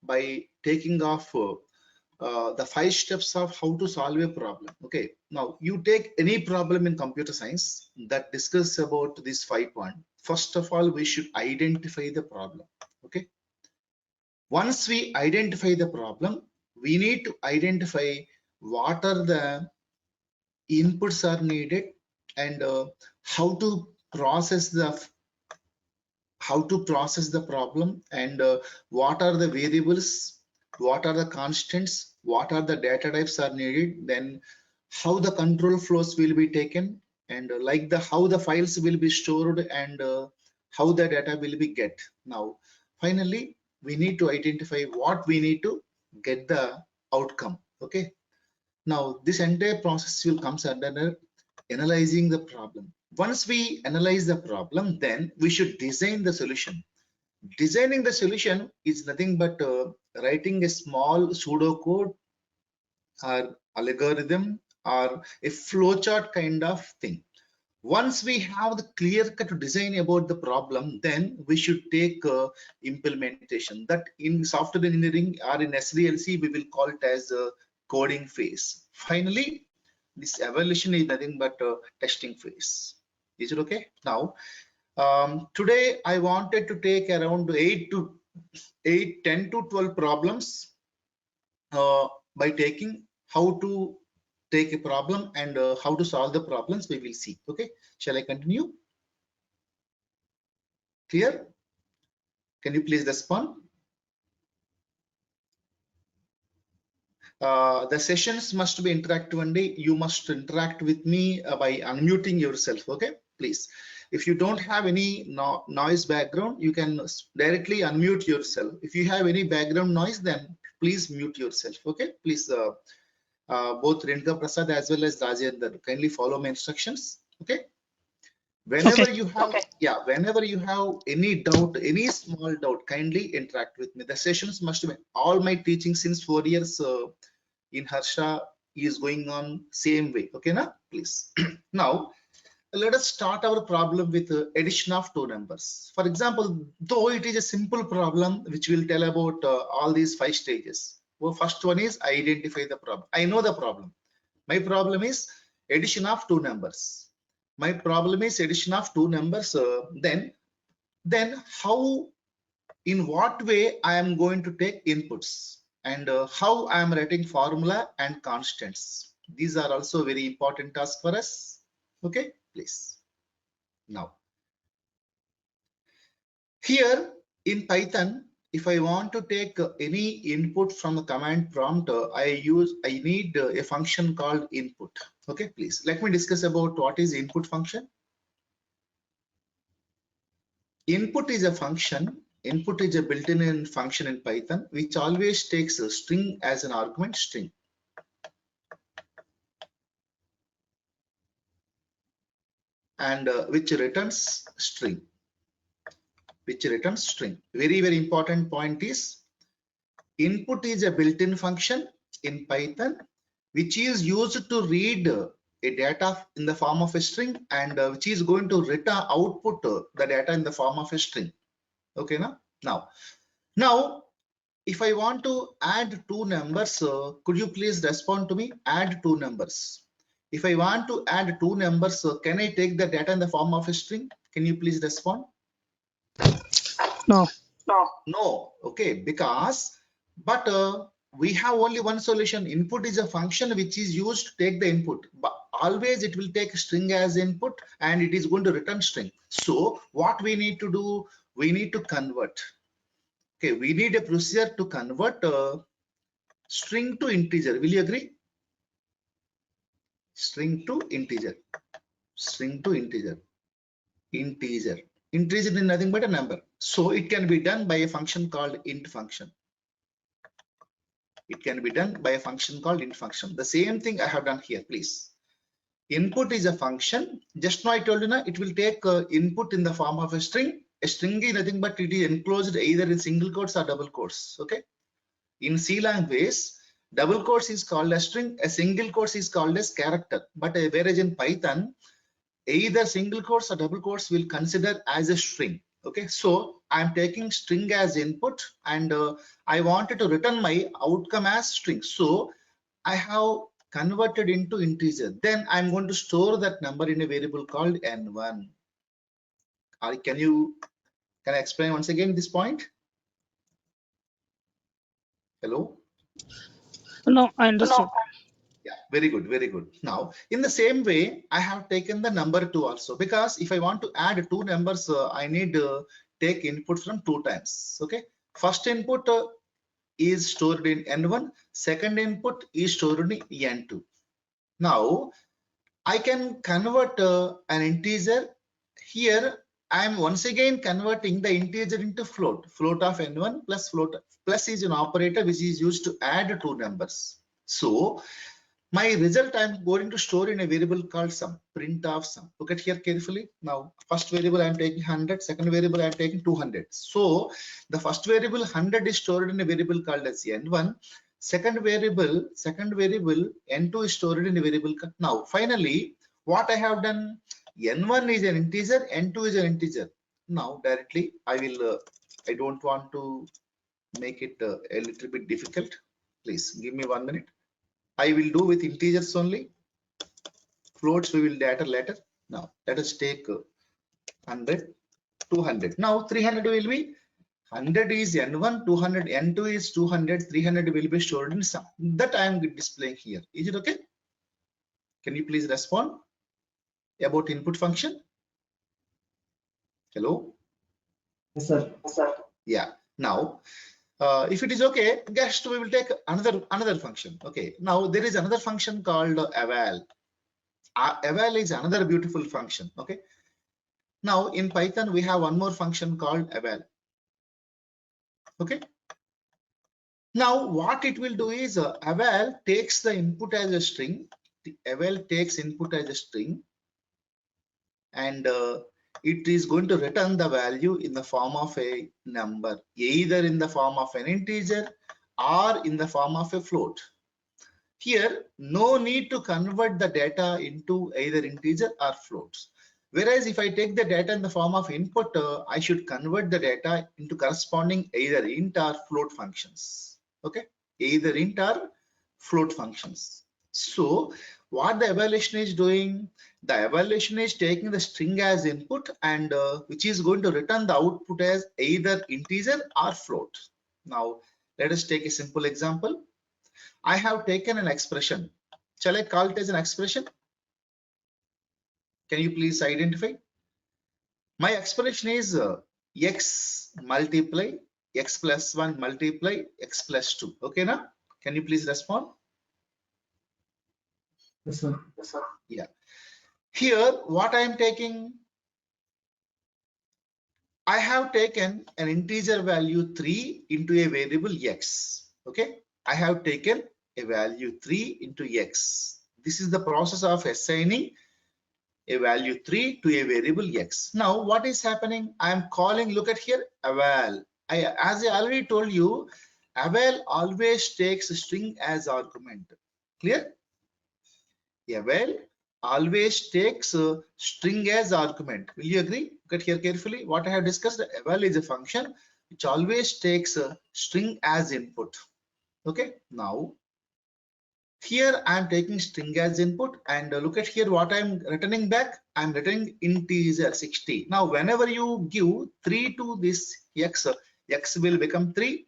by taking off the 5 steps of how to solve a problem. Okay, now you take any problem in computer science that discuss about this 5 points. First of all, we should identify the problem. Okay, once we identify the problem, we need to identify what are the inputs are needed, and how to process the problem, and what are the variables, what are the constants, what are the data types are needed, then how the control flows will be taken, and like the how the files will be stored, and how the data will be get. Now finally we need to identify what we need to get the outcome. Okay, now this entire process will comes under analyzing the problem. Once we analyze the problem, then we should design the solution. Designing the solution is nothing but writing a small pseudocode or algorithm or a flowchart kind of thing. Once we have the clear-cut design about the problem, then we should take implementation. That in software engineering or in SDLC, we will call it as a coding phase. Finally, this evaluation is nothing but a testing phase. Is it okay? Now, today I wanted to take around 10 to 12 problems by taking how to take a problem and how to solve the problems. We will see. Okay, shall I continue? Clear? Can you please respond? The sessions must be interactive only. You must interact with me by unmuting yourself. Okay, please. If you don't have any noise background, you can directly unmute yourself. If you have any background noise, then please mute yourself. Okay, please. Both Renuka Prasad as well as Rajendra, kindly follow my instructions. Okay. Whenever you have, whenever you have any doubt, any small doubt, kindly interact with me. The sessions must be all my teaching since 4 years in Harsha is going on same way. Okay, now please. Now let us start our problem with addition of 2 numbers. For example, though it is a simple problem which will tell about all these 5 stages. Well, first one is identify the problem. I know the problem. My problem is addition of 2 numbers. My problem is addition of 2 numbers. Then how, in what way I am going to take inputs, and how I am writing formula and constants. These are also very important tasks for us. Okay, please. Now, here in Python, if I want to take any input from the command prompt, I need a function called input. Okay, please let me discuss about what is input function. Input is a function. Input is a built-in function in Python which always takes a string as an argument, string, and which returns string. Very, very important point is input is a built-in function in Python which is used to read a data in the form of a string, and which is going to return output the data in the form of a string. Okay, now if I want to add 2 numbers, could you please respond to me? Add 2 numbers. If I want to add 2 numbers, can I take the data in the form of a string? Can you please respond? No. No. Okay, because but we have only one solution. Input is a function which is used to take the input, but always it will take string as input and it is going to return string. So what we need to do, we need to convert. Okay, we need a procedure to convert string to integer. Will you agree? String to integer. String to integer. Integer. Integer is nothing but a number. So it can be done by a function called int function. It can be done by a function called int function. The same thing I have done here, please. Input is a function. Just now I told you now it will take input in the form of a string. A string is nothing but it is enclosed either in single quotes or double quotes. Okay. In C language, double quotes is called a string. A single quotes is called as character. But whereas in Python, either single quotes or double quotes will consider as a string. Okay, so I'm taking string as input and I wanted to return my outcome as string. So I have converted into integer. Then I'm going to store that number in a variable called n1. Can I explain once again this point? Hello? No, I understood. Yeah, very good, very good. Now, in the same way, I have taken the number 2 also, because if I want to add two numbers, I need to take input from 2 times. Okay, first input is stored in n1, second input is stored in n2. Now, I can convert an integer. Here, I am once again converting the integer into float. Float of n1 plus float plus is an operator which is used to add two numbers. So my result I'm going to store in a variable called sum, print of sum. Look at here carefully. Now, first variable I'm taking 100, second variable I'm taking 200. So the first variable 100 is stored in a variable called as n1. Second variable n2 is stored in a variable. Now, finally, what I have done, n1 is an integer, n2 is an integer. Now, directly I will. I don't want to make it a little bit difficult. Please give me 1 minute. I will do with integers only. Floats we will data later. Now let us take 100, 200. Now 300 will be 100 is n1, 200, n2 is 200, 300 will be stored in sum. That I am displaying here. Is it okay? Can you please respond about input function? Hello? Yes, sir. Yeah. Now, if it is okay, guess we will take another function. Okay. Now there is another function called eval. Eval is another beautiful function. Okay. Now in Python we have one more function called eval. Okay. Now what it will do is eval takes the input as a string. The eval takes input as a string, and it is going to return the value in the form of a number, either in the form of an integer or in the form of a float. Here, no need to convert the data into either integer or floats. Whereas if I take the data in the form of input, I should convert the data into corresponding either int or float functions. Okay, either int or float functions. So what the evaluation is doing, the evaluation is taking the string as input and which is going to return the output as either integer or float. Now let us take a simple example. I have taken an expression. Shall I call it as an expression? Can you please identify? My expression is x multiply x plus 1 multiply x plus 2. Okay, now can you please respond? Yes, sir. Yeah. Here, what I am taking, I have taken an integer value 3 into a variable x. Okay, I have taken a value 3 into x. This is the process of assigning a value 3 to a variable x. Now what is happening? I am calling, look at here, eval. As I already told you, eval always takes a string as argument. Clear? Eval always takes a string as argument. Will you agree? Look at here carefully. What I have discussed, eval is a function which always takes a string as input. Okay, now here I am taking string as input, and look at here what I am returning back. I am returning integer 60. Now whenever you give 3 to this x, x will become 3,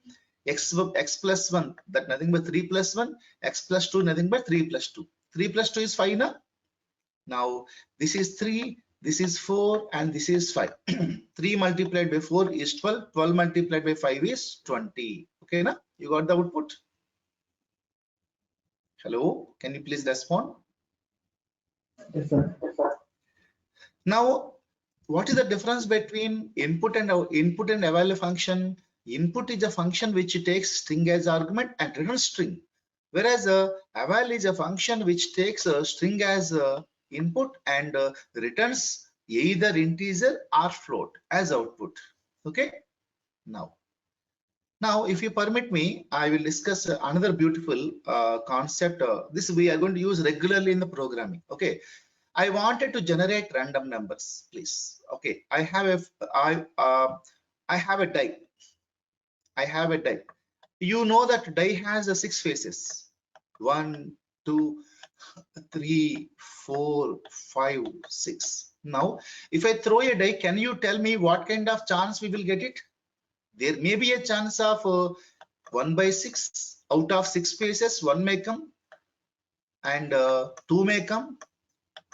x plus 1, that nothing but 3 plus 1, x plus 2 nothing but 3 plus 2. 3 plus 2 is 5 now. Now this is 3, this is 4, and this is 5. 3 multiplied by 4 is 12, 12 multiplied by 5 is 20. Okay, now you got the output? Hello, can you please respond? Yes, sir. Now, what is the difference between input and eval function? Input is a function which takes string as argument and returns string, whereas eval is a function which takes a string as input and returns either integer or float as output. Okay. Now, if you permit me, I will discuss another beautiful concept. This we are going to use regularly in the programming. Okay. I wanted to generate random numbers, please. Okay, I have a die. I have a die. You know that die has 6 faces. 1, 2, 3, 4, 5, 6. Now, if I throw a die, can you tell me what kind of chance we will get it? There may be a chance of 1 by 6. Out of 6 faces, 1 may come, and 2 may come.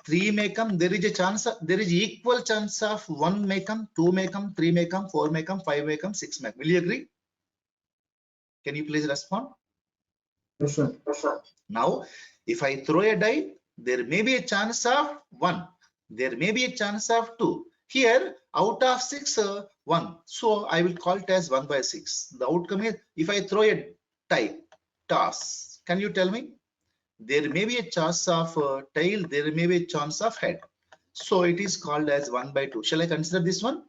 3 may come. There is a chance, there is equal chance of 1 may come, 2 may come, 3 may come, 4 may come, 5 may come, 6 may come. Will you agree? Can you please respond? Yes, sir. Now, if I throw a die, there may be a chance of 1. There may be a chance of 2. Here, out of 6, 1. So I will call it as 1 by 6. The outcome is, if I throw a die, toss, can you tell me? There may be a chance of tail, there may be a chance of head. So it is called as 1 by 2. Shall I consider this one?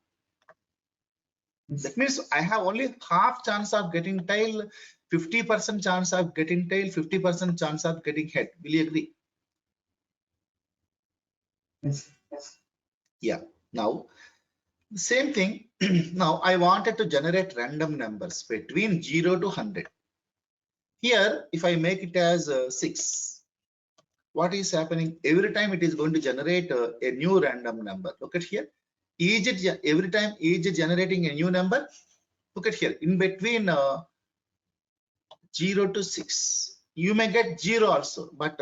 Yes. That means I have only half chance of getting tail, 50% chance of getting tail, 50% chance of getting head. Will you agree? Yes. Yeah. Now, the same thing. Now I wanted to generate random numbers between 0 to 100. Here, if I make it as 6, what is happening? Every time it is going to generate a new random number. Look at here. Every time is generating a new number. Look at here. In between 0 to 6, you may get 0 also, but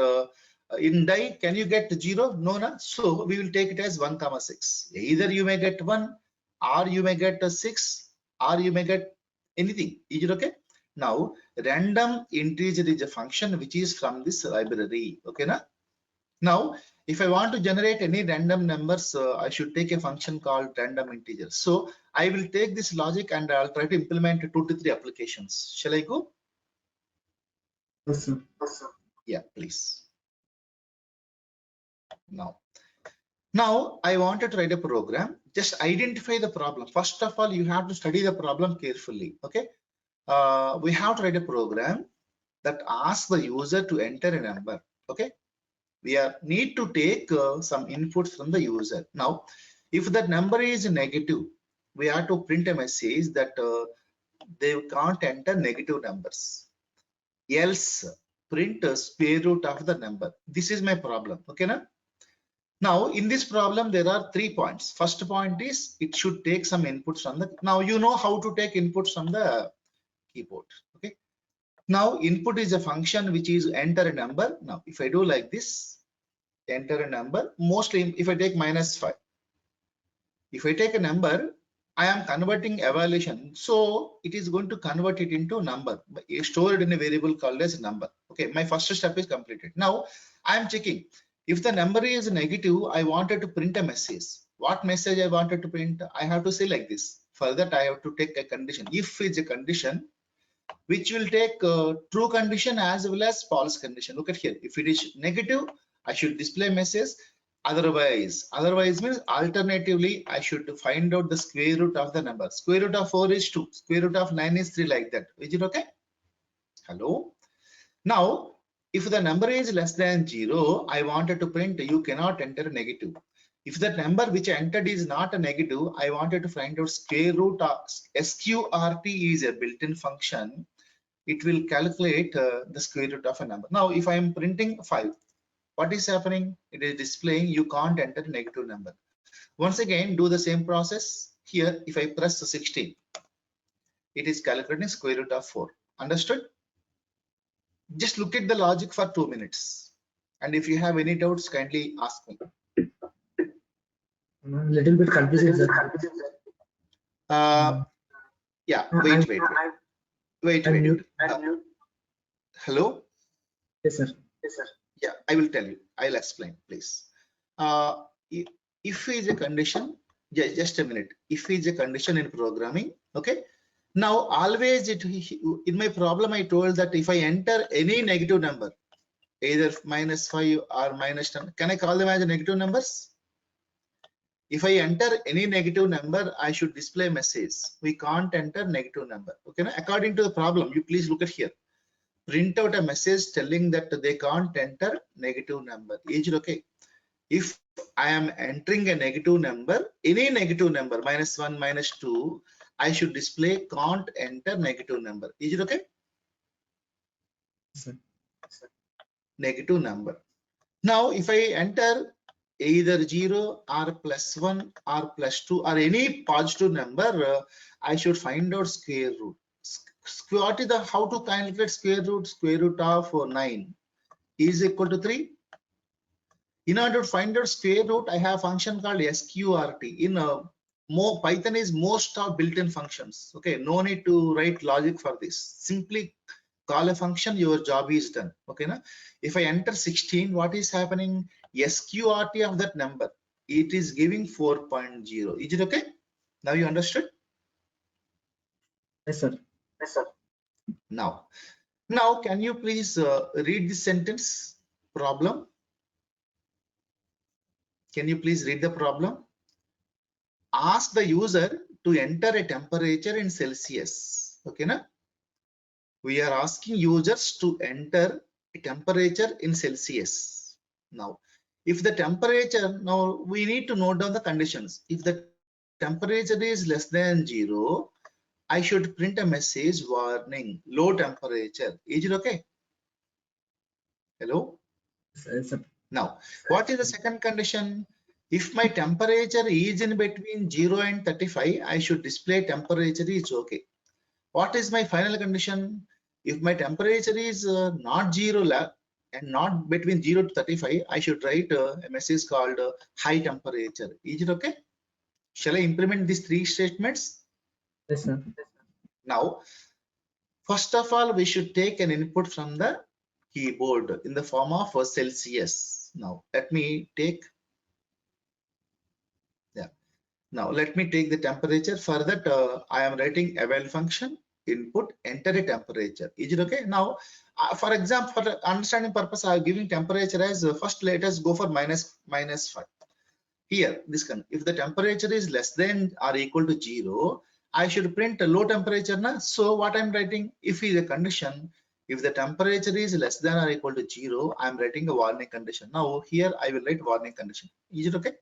in die, can you get 0? No, no. So we will take it as 1, 6. Either you may get 1, or you may get 6, or you may get anything. Is it okay? Now, random integer is a function which is from this library. Okay, na? Now, if I want to generate any random numbers, I should take a function called random integer. So I will take this logic and I'll try to implement 2 to 3 applications. Shall I go? Yes, sir. Yeah, please. Now I wanted to write a program. Just identify the problem. First of all, you have to study the problem carefully. Okay. We have to write a program that asks the user to enter a number. Okay. We need to take some inputs from the user. Now, if that number is negative, we have to print a message that they can't enter negative numbers. Else, print a square root of the number. This is my problem. Okay, na? Now, in this problem, there are 3 points. First point is it should take some inputs from the. Now, you know how to take inputs from the keyboard. Okay. Now, input is a function which is enter a number. Now, if I do like this, enter a number, mostly if I take -5, if I take a number, I am converting evaluation, so it is going to convert it into number, stored in a variable called as number. Okay, my first step is completed. Now I am checking if the number is negative. I wanted to print a message. What message I wanted to print? I have to say like this. For that, I have to take a condition. If is a condition which will take true condition as well as false condition. Look at here. If it is negative, I should display message. Otherwise means alternatively, I should find out the square root of the number. Square root of 4 is 2. Square root of 9 is 3, like that. Is it okay? Hello. Now, if the number is less than 0, I wanted to print you cannot enter negative. If the number which I entered is not a negative, I wanted to find out square root of sqrt is a built-in function. It will calculate the square root of a number. Now, if I am printing 5, what is happening? It is displaying you can't enter a negative number. Once again, do the same process. Here, if I press 16, it is calculating square root of 4. Understood? Just look at the logic for 2 minutes. And if you have any doubts, kindly ask me. Little bit confusing, sir. Yeah, I'm- wait. Hello? Yes, sir. Yeah, I will tell you. I'll explain, please. If is a condition, just a minute. If is a condition in programming, okay. Now, always in my problem, I told that if I enter any negative number, either -5 or -10, can I call them as negative numbers? If I enter any negative number, I should display a message. We can't enter negative number. Okay, now, according to the problem, you please look at here. Print out a message telling that they can't enter negative number. Is it okay? If I am entering a negative number, any negative number, -1, -2, I should display can't enter negative number. Is it okay? Sir. Negative number. Now, if I enter either 0 or +1 or +2 or any positive number, I should find out square root. What is the how to calculate square root? Square root of 9 is equal to 3. In order to find out square root, I have a function called sqrt. In Python is most of built-in functions. Okay, no need to write logic for this. Simply call a function, your job is done. Okay, now if I enter 16, what is happening? Sqrt of that number, it is giving 4.0. Is it okay? Now you understood? Yes, sir. Now can you please read this sentence problem? Can you please read the problem? Ask the user to enter a temperature in Celsius. Okay, na? We are asking users to enter a temperature in Celsius. Now, if the temperature, now we need to note down the conditions. If the temperature is less than 0, I should print a message warning, low temperature. Is it okay? Hello? Yes, sir. Now, what is the second condition? If my temperature is in between 0 and 35, I should display temperature is okay. What is my final condition? If my temperature is not 0 and not between 0 to 35, I should write a message called high temperature. Is it okay? Shall I implement these 3 statements? Yes, sir. Now, first of all, we should take an input from the keyboard in the form of Celsius. Now, let me take the temperature. For that, I am writing eval function input enter a temperature. Is it okay? Now, for example, for understanding purpose, I am giving temperature as first. Let us go for -5. Here, this can if the temperature is less than or equal to 0, I should print a low temperature. Na? So what I'm writing, if is a condition, if the temperature is less than or equal to 0, I'm writing a warning condition. Now here I will write warning condition. Is it okay?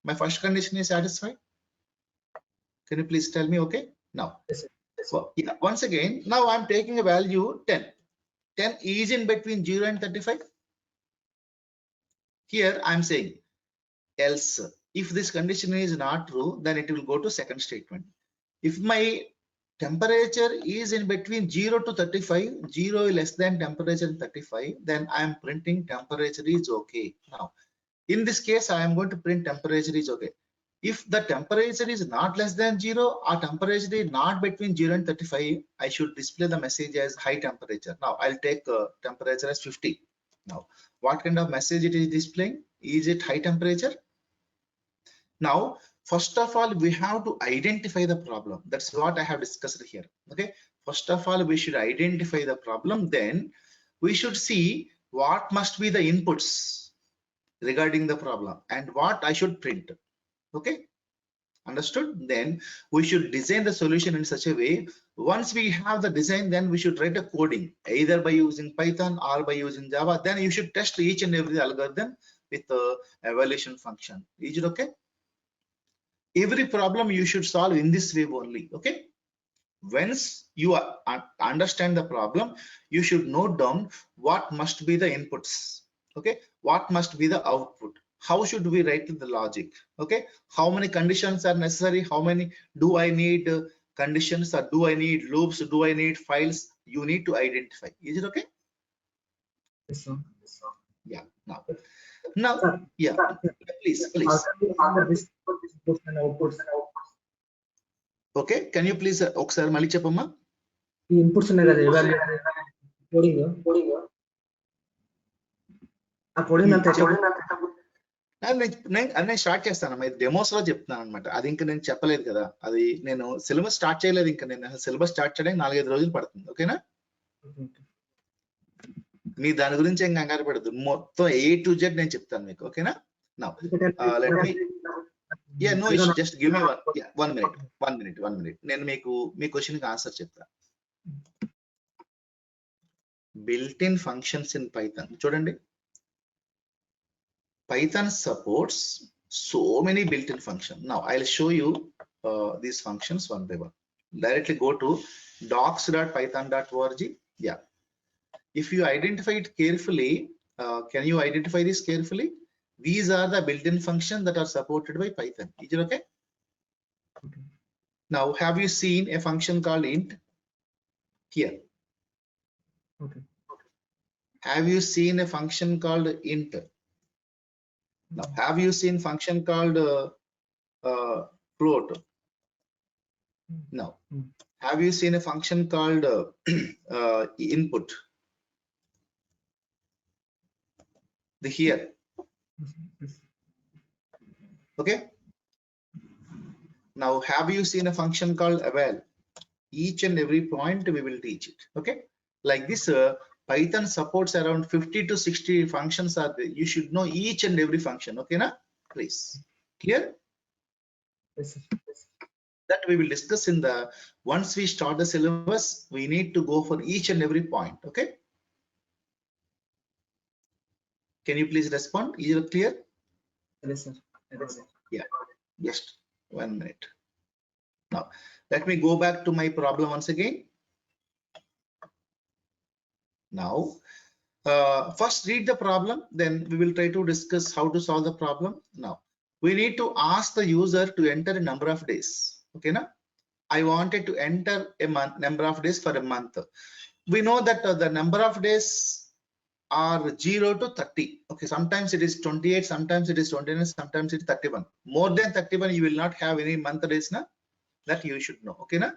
My first condition is satisfied. Can you please tell me okay? Now, Yes, sir. so yeah, once again, now I'm taking a value 10. 10 is in between 0 and 35. Here I'm saying else. If this condition is not true, then it will go to second statement. If my temperature is in between 0 to 35, 0 is less than temperature 35, then I am printing temperature is okay. Now, in this case, I am going to print temperature is okay. If the temperature is not less than 0 or temperature is not between 0 and 35, I should display the message as high temperature. Now, I'll take temperature as 50. Now, what kind of message it is displaying? Is it high temperature? Now, first of all, we have to identify the problem. That's what I have discussed here. Okay. First of all, we should identify the problem. Then we should see what must be the inputs regarding the problem and what I should print. Okay. Understood? Then we should design the solution in such a way. Once we have the design, then we should write a coding either by using Python or by using Java. Then you should test each and every algorithm with the evaluation function. Is it okay? Every problem you should solve in this way only. Okay. Once you understand the problem, you should note down what must be the inputs. Okay. What must be the output? How should we write the logic? Okay. How many conditions are necessary? How many do I need? conditions, or do I need loops, do I need files? You need to identify. Is it okay? Yes, sir. Yeah. Now, Sir, yeah. Please. how can we handle this inputs and outputs? Okay. Can you please ఒకసారి మళ్ళీ చెప్పమ్మా? ఈ inputs ఉన్నాయి కదా evaluation coding ఆ coding అంతా నేను start చేస్తాను, డెమోస్ లో చెప్తున్నాను అనమాట. అది ఇంకా నేను చెప్పలేదు కదా, అది నేను సిలబస్ స్టార్ట్ చేయలేదు. ఇంకా నేను సిలబస్ స్టార్ట్ చేయడానికి 4-5 రోజులు పడుతుంది. ఓకేనా? మీ దాని గురించి ఏం కంగారు పడదు, మొత్తం A to Z నేను చెప్తాను మీకు. ఓకేనా? Now let me no issue, just give me one minute. నేను మీకు మీ క్వశ్చన్ కి ఆన్సర్ చెప్తాను. Built in functions in Python చూడండి. Python supports so many built-in functions. Now I'll show you these functions one by one. Directly go to docs.python.org. Yeah. If you identify it carefully, can you identify this carefully? These are the built-in functions that are supported by Python. Is it okay? Now, have you seen a function called int here? Okay. Have you seen a function called int? Now, have you seen function called float? No. Have you seen a function called input? Here. Okay. Now, have you seen a function called eval? Each and every point we will teach it. Okay. Like this, Python supports around 50 to 60 functions are there. You should know each and every function. Okay, na? Please. Clear? Yes, sir. That we will discuss in the, once we start the syllabus, we need to go for each and every point. Okay. Can you please respond? Is it clear? Yes, sir. Yeah. Just 1 minute. Now, let me go back to my problem once again. Now, first read the problem, then we will try to discuss how to solve the problem. Now, we need to ask the user to enter a number of days. Okay, na? I wanted to enter a number of days for a month. We know that the number of days are 0 to 30. Okay, sometimes it is 28, sometimes it is 29, sometimes it is 31. More than 31, you will not have any month days, na? That you should know. Okay, na?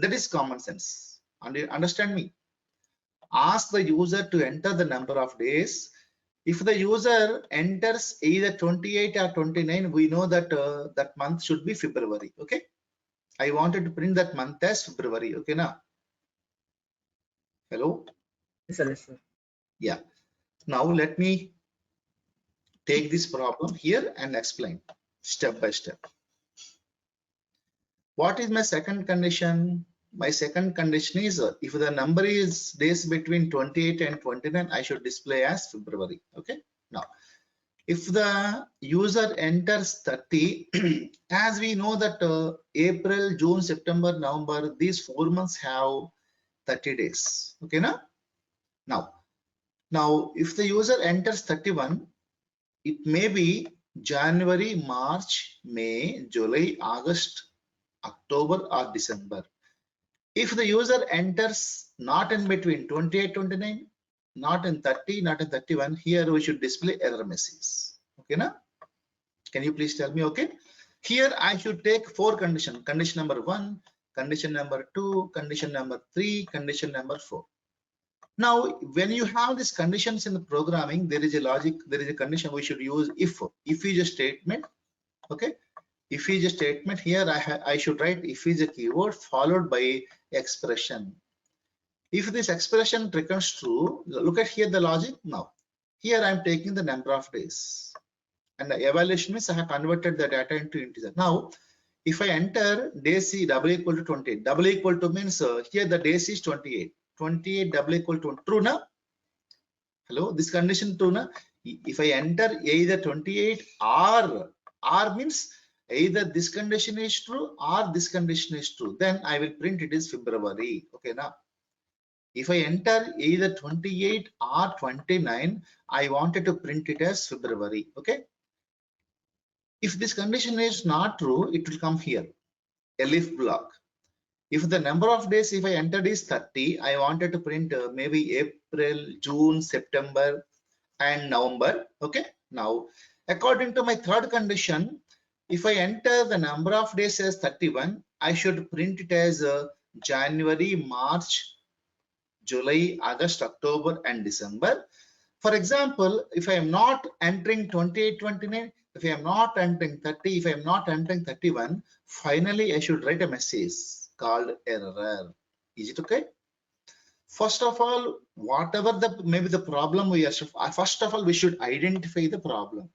That is common sense. Understand me? Ask the user to enter the number of days. If the user enters either 28 or 29, we know that that month should be February. Okay, I wanted to print that month as February. Okay, now, hello. Yes, sir. Yes, sir. Yeah. Now let me take this problem here and explain step by step. What is my second condition? My second condition is if the number is days between 28 and 29, I should display as February. Okay. Now, if the user enters 30, as we know that April, June, September, November, these 4 months have 30 days. Okay, na? Now, if the user enters 31, it may be January, March, May, July, August, October, or December. If the user enters not in between 28, 29, not in 30, not in 31, here we should display error message. Okay, na? Can you please tell me? Okay. Here I should take 4 conditions. Condition number 1, condition number 2, condition number 3, condition number 4. Now, when you have these conditions in the programming, there is a logic, there is a condition we should use if is a statement. Okay. If is a statement, here I should write if is a keyword followed by expression. If this expression returns true, look at here the logic. Now, here I am taking the number of days, and the evaluation means I have converted the data into integer. Now, if I enter days double equal to 28, double equal to means here the days is 28. 28 double equal to true na? Hello, this condition true na? If I enter either 28 or means either this condition is true or this condition is true, then I will print it is February. Okay, now if I enter either 28 or 29, I wanted to print it as February. Okay, if this condition is not true, it will come here a if block. If the number of days if I entered is 30, I wanted to print maybe April, June, September, and November. Okay. Now, according to my third condition, if I enter the number of days as 31, I should print it as January, March, July, August, October, and December. For example, if I am not entering 28, 29, if I am not entering 30, if I am not entering 31, finally I should write a message called error. Is it okay? First of all, whatever the maybe the problem we are, first of all we should identify the problem.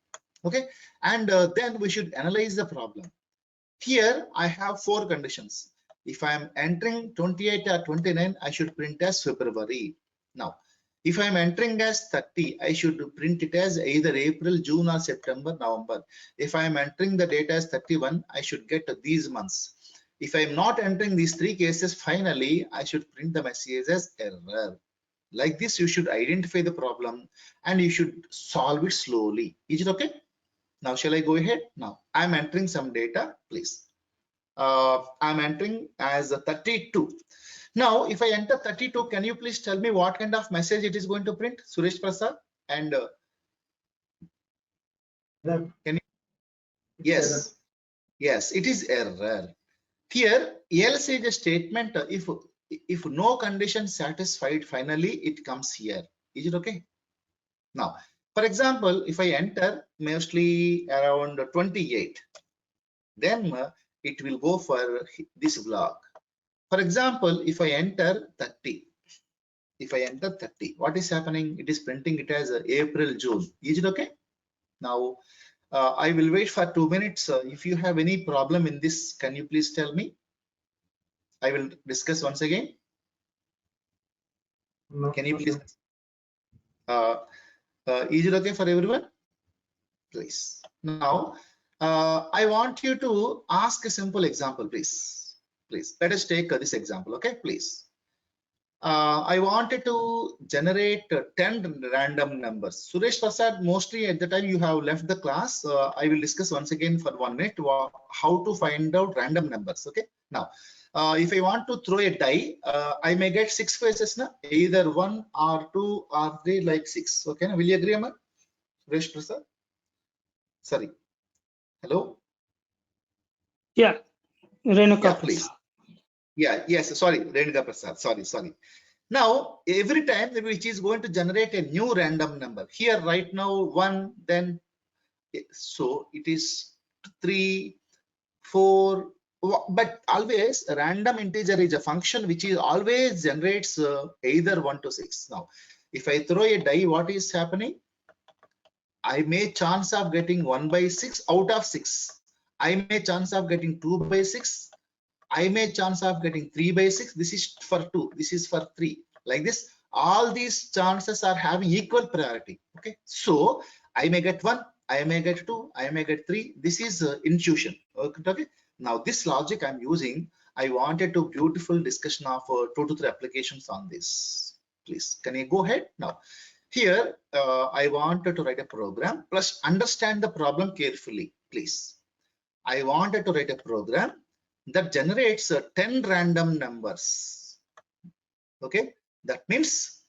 Okay, and then we should analyze the problem. Here I have 4 conditions. If I am entering 28 or 29, I should print as February. Now, if I am entering as 30, I should print it as either April, June, or September, November. If I am entering the data as 31, I should get these months. If I am not entering these 3 cases, finally, I should print the message as error. Like this, you should identify the problem and you should solve it slowly. Is it okay? Now, shall I go ahead? Now, I'm entering some data, please. I'm entering as a 32. Now, if I enter 32, can you please tell me what kind of message it is going to print, Suresh Prasad? And can you? Yes, yes, it is error. Here, else is a statement. If no condition satisfied, finally it comes here. Is it okay? Now, for example, if I enter mostly around 28, then it will go for this block. For example, if I enter 30, what is happening? It is printing it as April, June. Is it okay? Now, I will wait for 2 minutes. If you have any problem in this, can you please tell me? I will discuss once again. No, Can you no, please? Is it okay for everyone? Please. Now, I want you to ask a simple example, please. Please, let us take this example, okay? Please. I wanted to generate 10 random numbers. Suresh Prasad, mostly at the time you have left the class. I will discuss once again for 1 minute how to find out random numbers, okay? Now, if I want to throw a die, I may get 6 faces, na? Either 1 or 2 or 3, like 6. Okay, will you agree, Amar? Suresh Prasad? Sorry. Hello? Yeah, Renuka Yeah, Prasad. please. Yeah, yes, sorry, Renuka Prasad. Sorry. Now, every time which is going to generate a new random number. Here, right now, 1, then, so it is 3, 4, but always a random integer is a function which is always generates either 1 to 6. Now, if I throw a die, what is happening? I may chance of getting 1 by 6 out of 6. I may chance of getting 2 by 6. I may chance of getting 3 by 6. This is for 2. This is for 3. Like this, all these chances are having equal priority. Okay, so I may get 1, I may get 2, I may get 3. This is intuition. Okay, now this logic I'm using. I wanted to beautiful discussion of 2 to 3 applications on this. Please, can you go ahead now? Here, I wanted to write a program. Plus, understand the problem carefully, please. I wanted to write a program that generates 10 random numbers. Okay, that means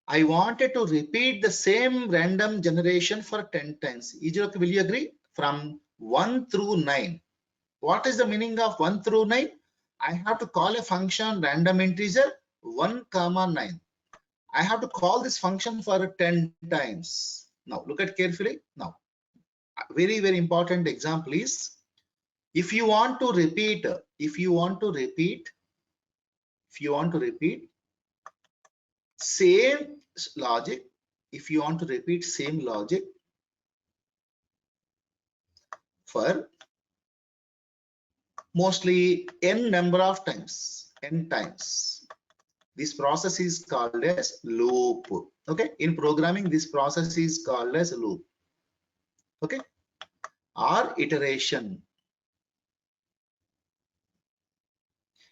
I wanted to repeat the same random generation for 10 times. Will you agree? From 1 through 9. What is the meaning of 1 through 9? I have to call a function random integer 1, 9. I have to call this function for 10 times. Now look at carefully. Now, very important example is, if you want to repeat same logic, for mostly n number of times, this process is called as loop. Okay, in programming this process is called as loop. Okay, or iteration.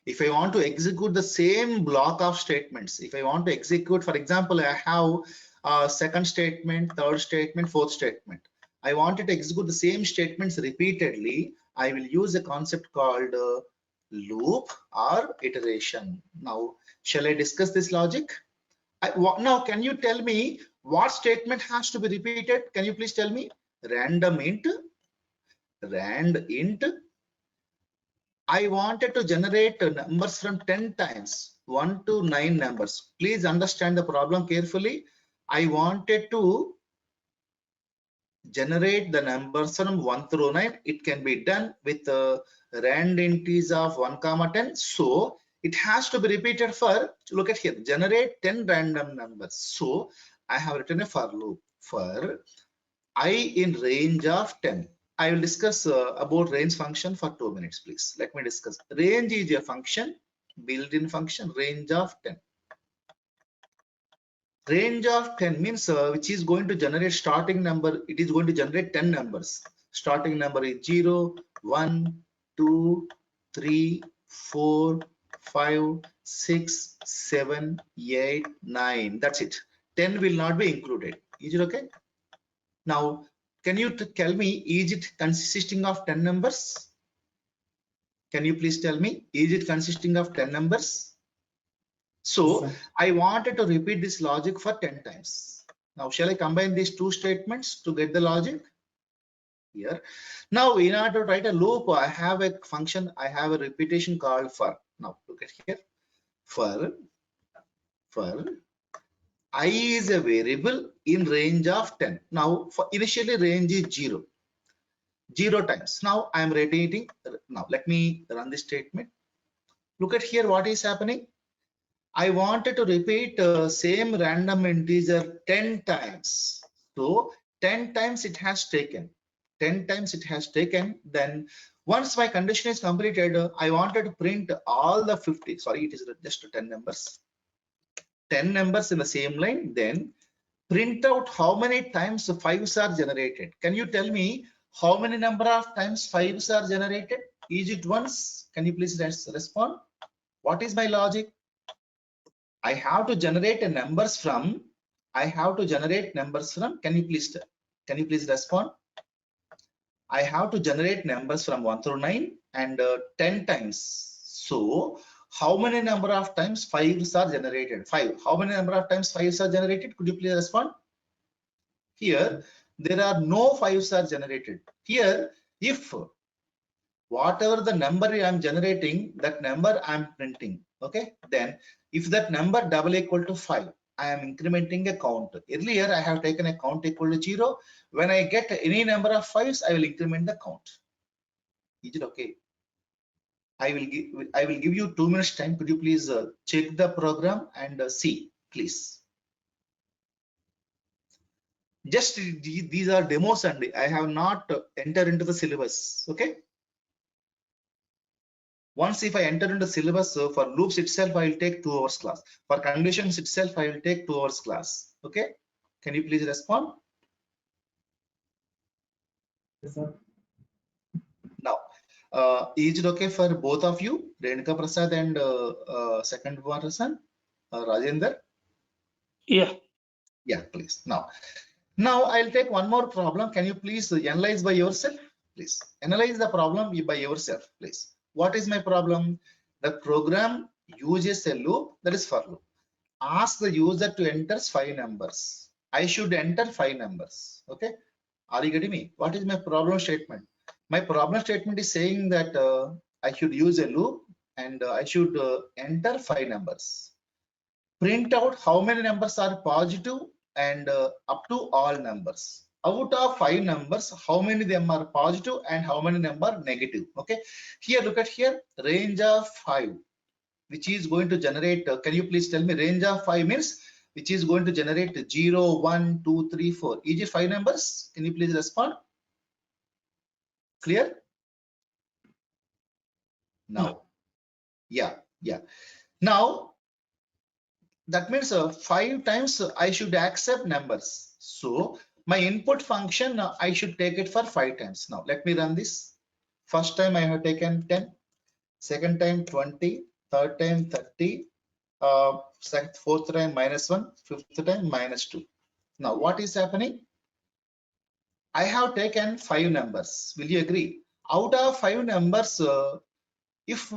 If I want to execute the same block of statements, if I want to execute, for example, I have second statement, third statement, fourth statement. I wanted to execute the same statements repeatedly. I will use a concept called loop or iteration. Now, shall I discuss this logic? Now, can you tell me what statement has to be repeated? Can you please tell me? Random int, rand int. I wanted to generate numbers from 10 times, 1 to 9 numbers. Please understand the problem carefully. I wanted to generate the numbers from 1 through 9. It can be done with rand ints of 1, 10. So it has to be repeated for, look at here, generate 10 random numbers. So I have written a for loop for I in range of 10. I will discuss about range function for 2 minutes, please. Let me discuss. Range is a function, built-in function, range of 10. Range of 10 means which is going to generate starting number. It is going to generate 10 numbers. Starting number is 0, 1, 2, 3, 4, 5, 6, 7, 8, 9. That's it. 10 will not be included. Is it okay? Now, can you tell me, is it consisting of 10 numbers? Can you please tell me, is it consisting of 10 numbers? So I wanted to repeat this logic for 10 times. Now, shall I combine these two statements to get the logic? Here. Now, in order to write a loop, I have a function, I have a repetition called for. Now, look at here. For I is a variable in range of 10. Now, for initially range is 0. 0 times. Now I am repeating. Now let me run this statement. Look at here what is happening. I wanted to repeat same random integer 10 times. So 10 times it has taken. 10 times it has taken. Then once my condition is completed, I wanted to print all the 50. Sorry, it is just 10 numbers. 10 numbers in the same line. Then print out how many times 5s are generated. Can you tell me how many number of times 5s are generated? Is it once? Can you please respond? What is my logic? I have to generate a numbers from. I have to generate numbers from. Can you please respond? I have to generate numbers from 1 through 9 and 10 times. So how many number of times 5s are generated? 5. How many number of times 5s are generated? Could you please respond? Here there are no 5s are generated. Here if whatever the number I am generating, that number I am printing. Okay, then if that number double equal to 5, I am incrementing a count. Earlier I have taken a count equal to 0. When I get any number of 5s, I will increment the count. Is it okay? I will give you 2 minutes time. Could you please check the program and see, please? Just these are demos and I have not entered into the syllabus. Okay. Once if I enter into syllabus for loops itself, I will take 2 hours class. For conditions itself, I will take 2 hours class. Okay. Can you please respond? Yes, sir. Now, is it okay for both of you, Renuka Prasad and second person, Rajendra? Yeah. Yeah, please. Now I'll take one more problem. Can you please analyze by yourself? Please analyze the problem by yourself, please. What is my problem? The program uses a loop, that is for loop. Ask the user to enter 5 numbers. I should enter 5 numbers. Okay. Are you getting me? What is my problem statement? My problem statement is saying that I should use a loop and I should enter 5 numbers. Print out how many numbers are positive and up to all numbers. Out of 5 numbers, how many of them are positive and how many number negative? Okay. Here, look at here, range of 5, which is going to generate. Can you please tell me range of 5 means which is going to generate 0, 1, 2, 3, 4. Is it 5 numbers? Can you please respond? Clear? Now, yeah. Now that means 5 times I should accept numbers. So my input function I should take it for 5 times. Now let me run this. First time I have taken 10, second time 20, third time 30, fourth time -1, fifth time -2. Now what is happening? I have taken 5 numbers. Will you agree? Out of 5 numbers, if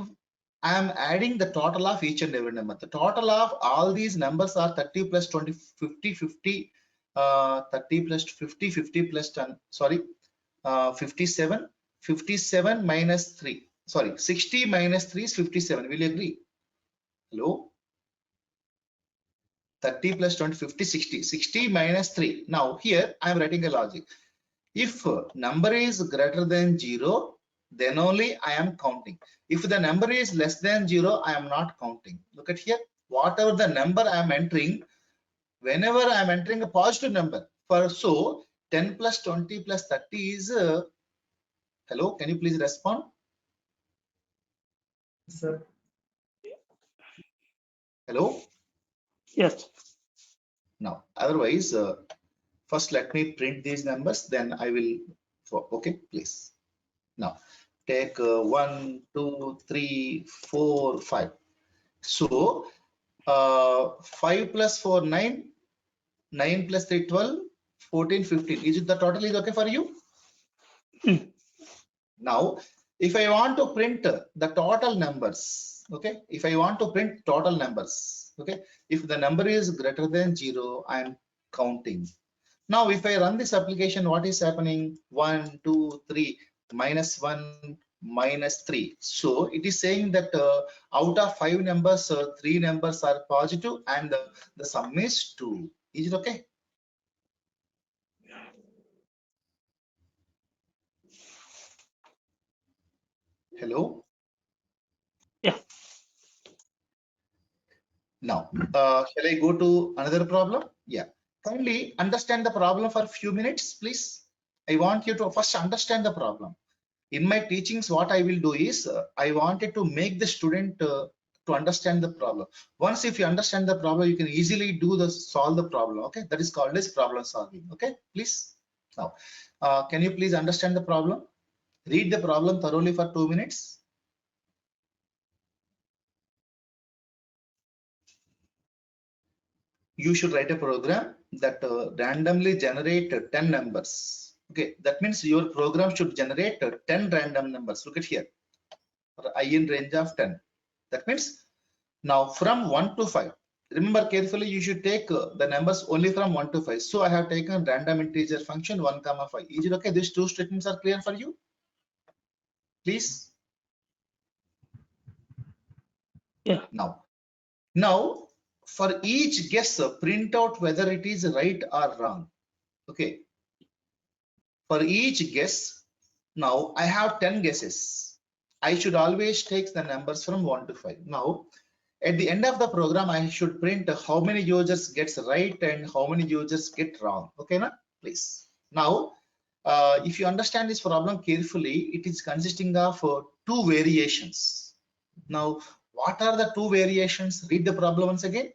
I am adding the total of each and every number, the total of all these numbers are 30 plus 20, 50, 50, 30 plus 50, 50 plus 10, sorry, 57, 57 minus 3, sorry, 60 minus 3 is 57. Will you agree? Hello? 30 plus 20, 50, 60, 60 minus 3. Now here I am writing a logic. If number is greater than 0, then only I am counting. If the number is less than 0, I am not counting. Look at here, whatever the number I am entering, whenever I am entering a positive number, for so 10 plus 20 plus 30 is, hello, can you please respond? Sir. Hello? Yes. Now, otherwise, first let me print these numbers, then I will, okay, please. Now, take 1, 2, 3, 4, 5. So, 5 plus 4, 9, 9 plus 3, 12, 14, 15. Is it the total is okay for you? Now, if I want to print the total numbers, okay, if I want to print total numbers, okay, if the number is greater than 0, I am counting. Now, if I run this application, what is happening? 1, 2, 3, minus 1, minus 3. So it is saying that out of 5 numbers, 3 numbers are positive and the sum is 2. Is it okay? Hello? Yeah. Now, shall I go to another problem? Yeah. Kindly understand the problem for a few minutes, please. I want you to first understand the problem. In my teachings, what I will do is I wanted to make the student to understand the problem. Once if you understand the problem, you can easily do the solve the problem. Okay, that is called as problem solving. Okay, please. Now, can you please understand the problem? Read the problem thoroughly for 2 minutes. You should write a program that randomly generate 10 numbers. Okay, that means your program should generate 10 random numbers. Look at here, I in range of 10. That means now from 1 to 5. Remember carefully, you should take the numbers only from 1 to 5. So I have taken random integer function 1, 5. Is it okay? These two statements are clear for you? Please. Yeah. Now for each guess, print out whether it is right or wrong. Okay. For each guess, now I have 10 guesses. I should always take the numbers from 1 to 5. Now, at the end of the program, I should print how many users gets right and how many users get wrong. Okay, na? Please. Now, if you understand this problem carefully, it is consisting of 2 variations. Now, what are the 2 variations? Read the problem once again.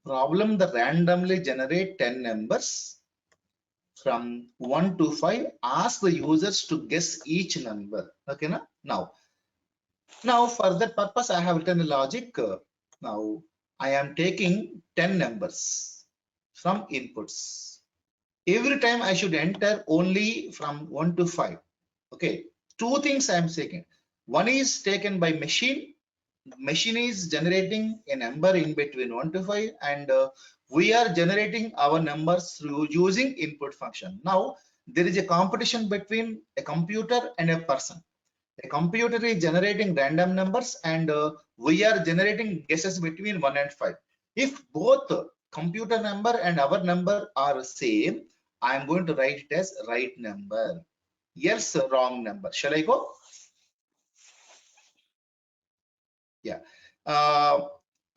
Problem that randomly generate 10 numbers from 1 to 5. Ask the users to guess each number. Okay, na? Now for that purpose, I have written a logic. Now I am taking 10 numbers from inputs. Every time I should enter only from 1 to 5. Okay, 2 things I am taking. One is taken by machine. Machine is generating a number in between 1 to 5, and we are generating our numbers through using input function. Now there is a competition between a computer and a person. A computer is generating random numbers and we are generating guesses between 1 and 5. If both computer number and our number are same, I am going to write it as right number. Yes, wrong number. Shall I go? Yeah.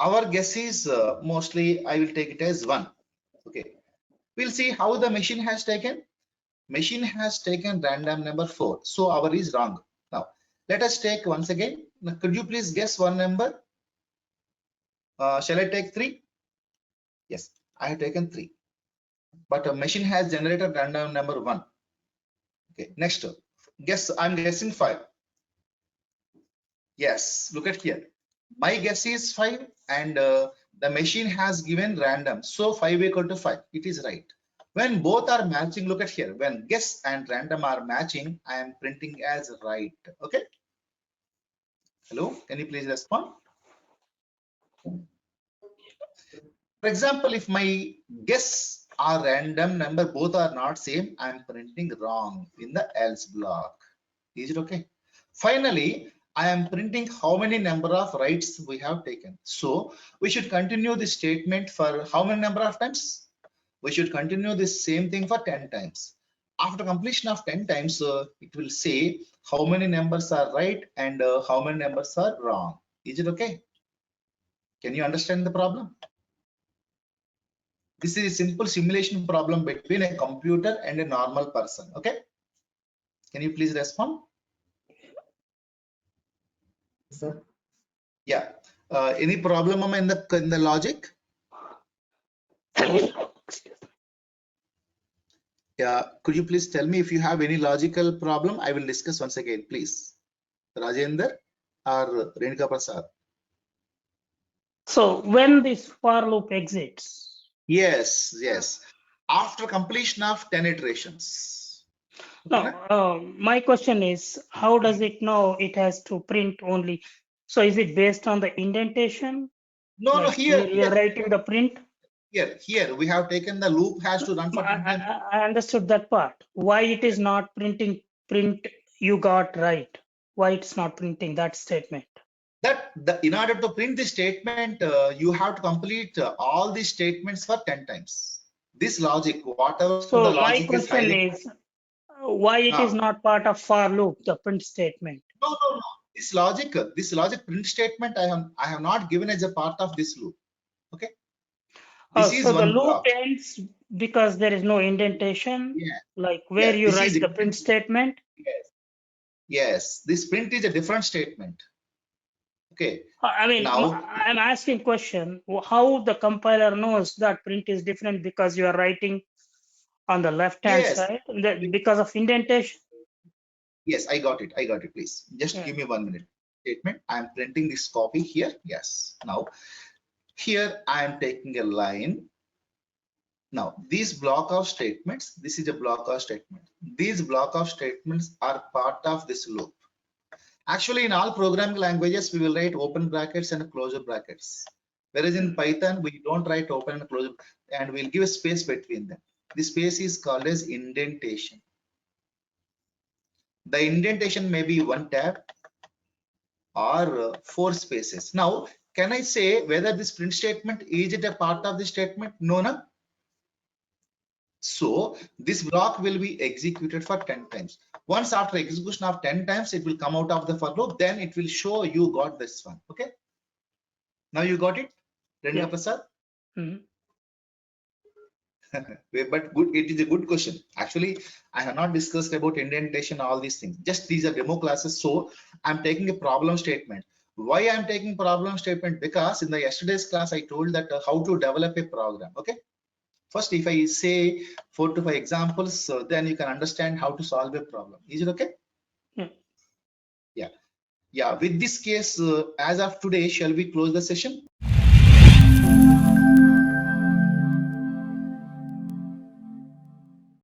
Our guess is mostly I will take it as 1. Okay. We'll see how the machine has taken. Machine has taken random number 4. So our is wrong. Now let us take once again. Now, could you please guess one number? Shall I take 3? Yes, I have taken 3. But a machine has generated random number 1. Okay, next guess. I'm guessing 5. Yes, look at here. My guess is 5 and the machine has given random. So 5 equal to 5. It is right. When both are matching, look at here. When guess and random are matching, I am printing as right. Okay. Hello, can you please respond? For example, if my guess or random number both are not same, I am printing wrong in the else block. Is it okay? Finally, I am printing how many number of writes we have taken. So we should continue this statement for how many number of times? We should continue this same thing for 10 times. After completion of 10 times, it will say how many numbers are right and how many numbers are wrong. Is it okay? Can you understand the problem? This is a simple simulation problem between a computer and a normal person. Okay. Can you please respond? Sir. Yeah. Any problem in the logic? Yeah. Could you please tell me if you have any logical problem? I will discuss once again, please. Rajendra or Renika Prasad? So when this for loop exits, Yes, yes. After completion of 10 iterations. no, Okay, na? my question is, how does it know it has to print only? So is it based on the indentation? No, Like here, where you're writing the print? here we have taken the loop has to run for 10 times. I understood that part. Why it is not printing print you got right? Why it's not printing that statement? In order to print this statement, you have to complete all these statements for 10 times. This logic, whatever the So my logic is question hiding. is, why it is not part of for loop, the print statement? No. This logic print statement I have not given as a part of this loop. Okay. This is So the one loop block. ends because there is no indentation, Yeah. like where Yeah, you this is write the it. print statement. Yes. This print is a different statement. Okay. I mean, Now, I'm asking question, how the compiler knows that print is different because you are writing on the left-hand yes, side because of indentation? yes, I got it. Please just Yeah. give me 1 minute. Statement. I am printing this copy here. Yes. Now, here I am taking a line. Now, these block of statements, this is a block of statement. These block of statements are part of this loop. Actually, in all programming languages, we will write open brackets and closure brackets. Whereas in Python, we don't write open and closure, and we'll give a space between them. This space is called as indentation. The indentation may be one tab or 4 spaces. Now, can I say whether this print statement is it a part of the statement? No. So this block will be executed for 10 times. Once after execution of 10 times, it will come out of the for loop. Then it will show you got this one. Okay. Now you got it, Renika Yeah. Prasad? Mhm. But good, it is a good question. Actually, I have not discussed about indentation, all these things. Just these are demo classes. So I'm taking a problem statement. Why I'm taking problem statement? Because in the yesterday's class, I told that how to develop a program. Okay. First, if I say 4 to 5 examples, then you can understand how to solve a problem. Is it okay? Yeah. Yeah. With this case, as of today, shall we close the session?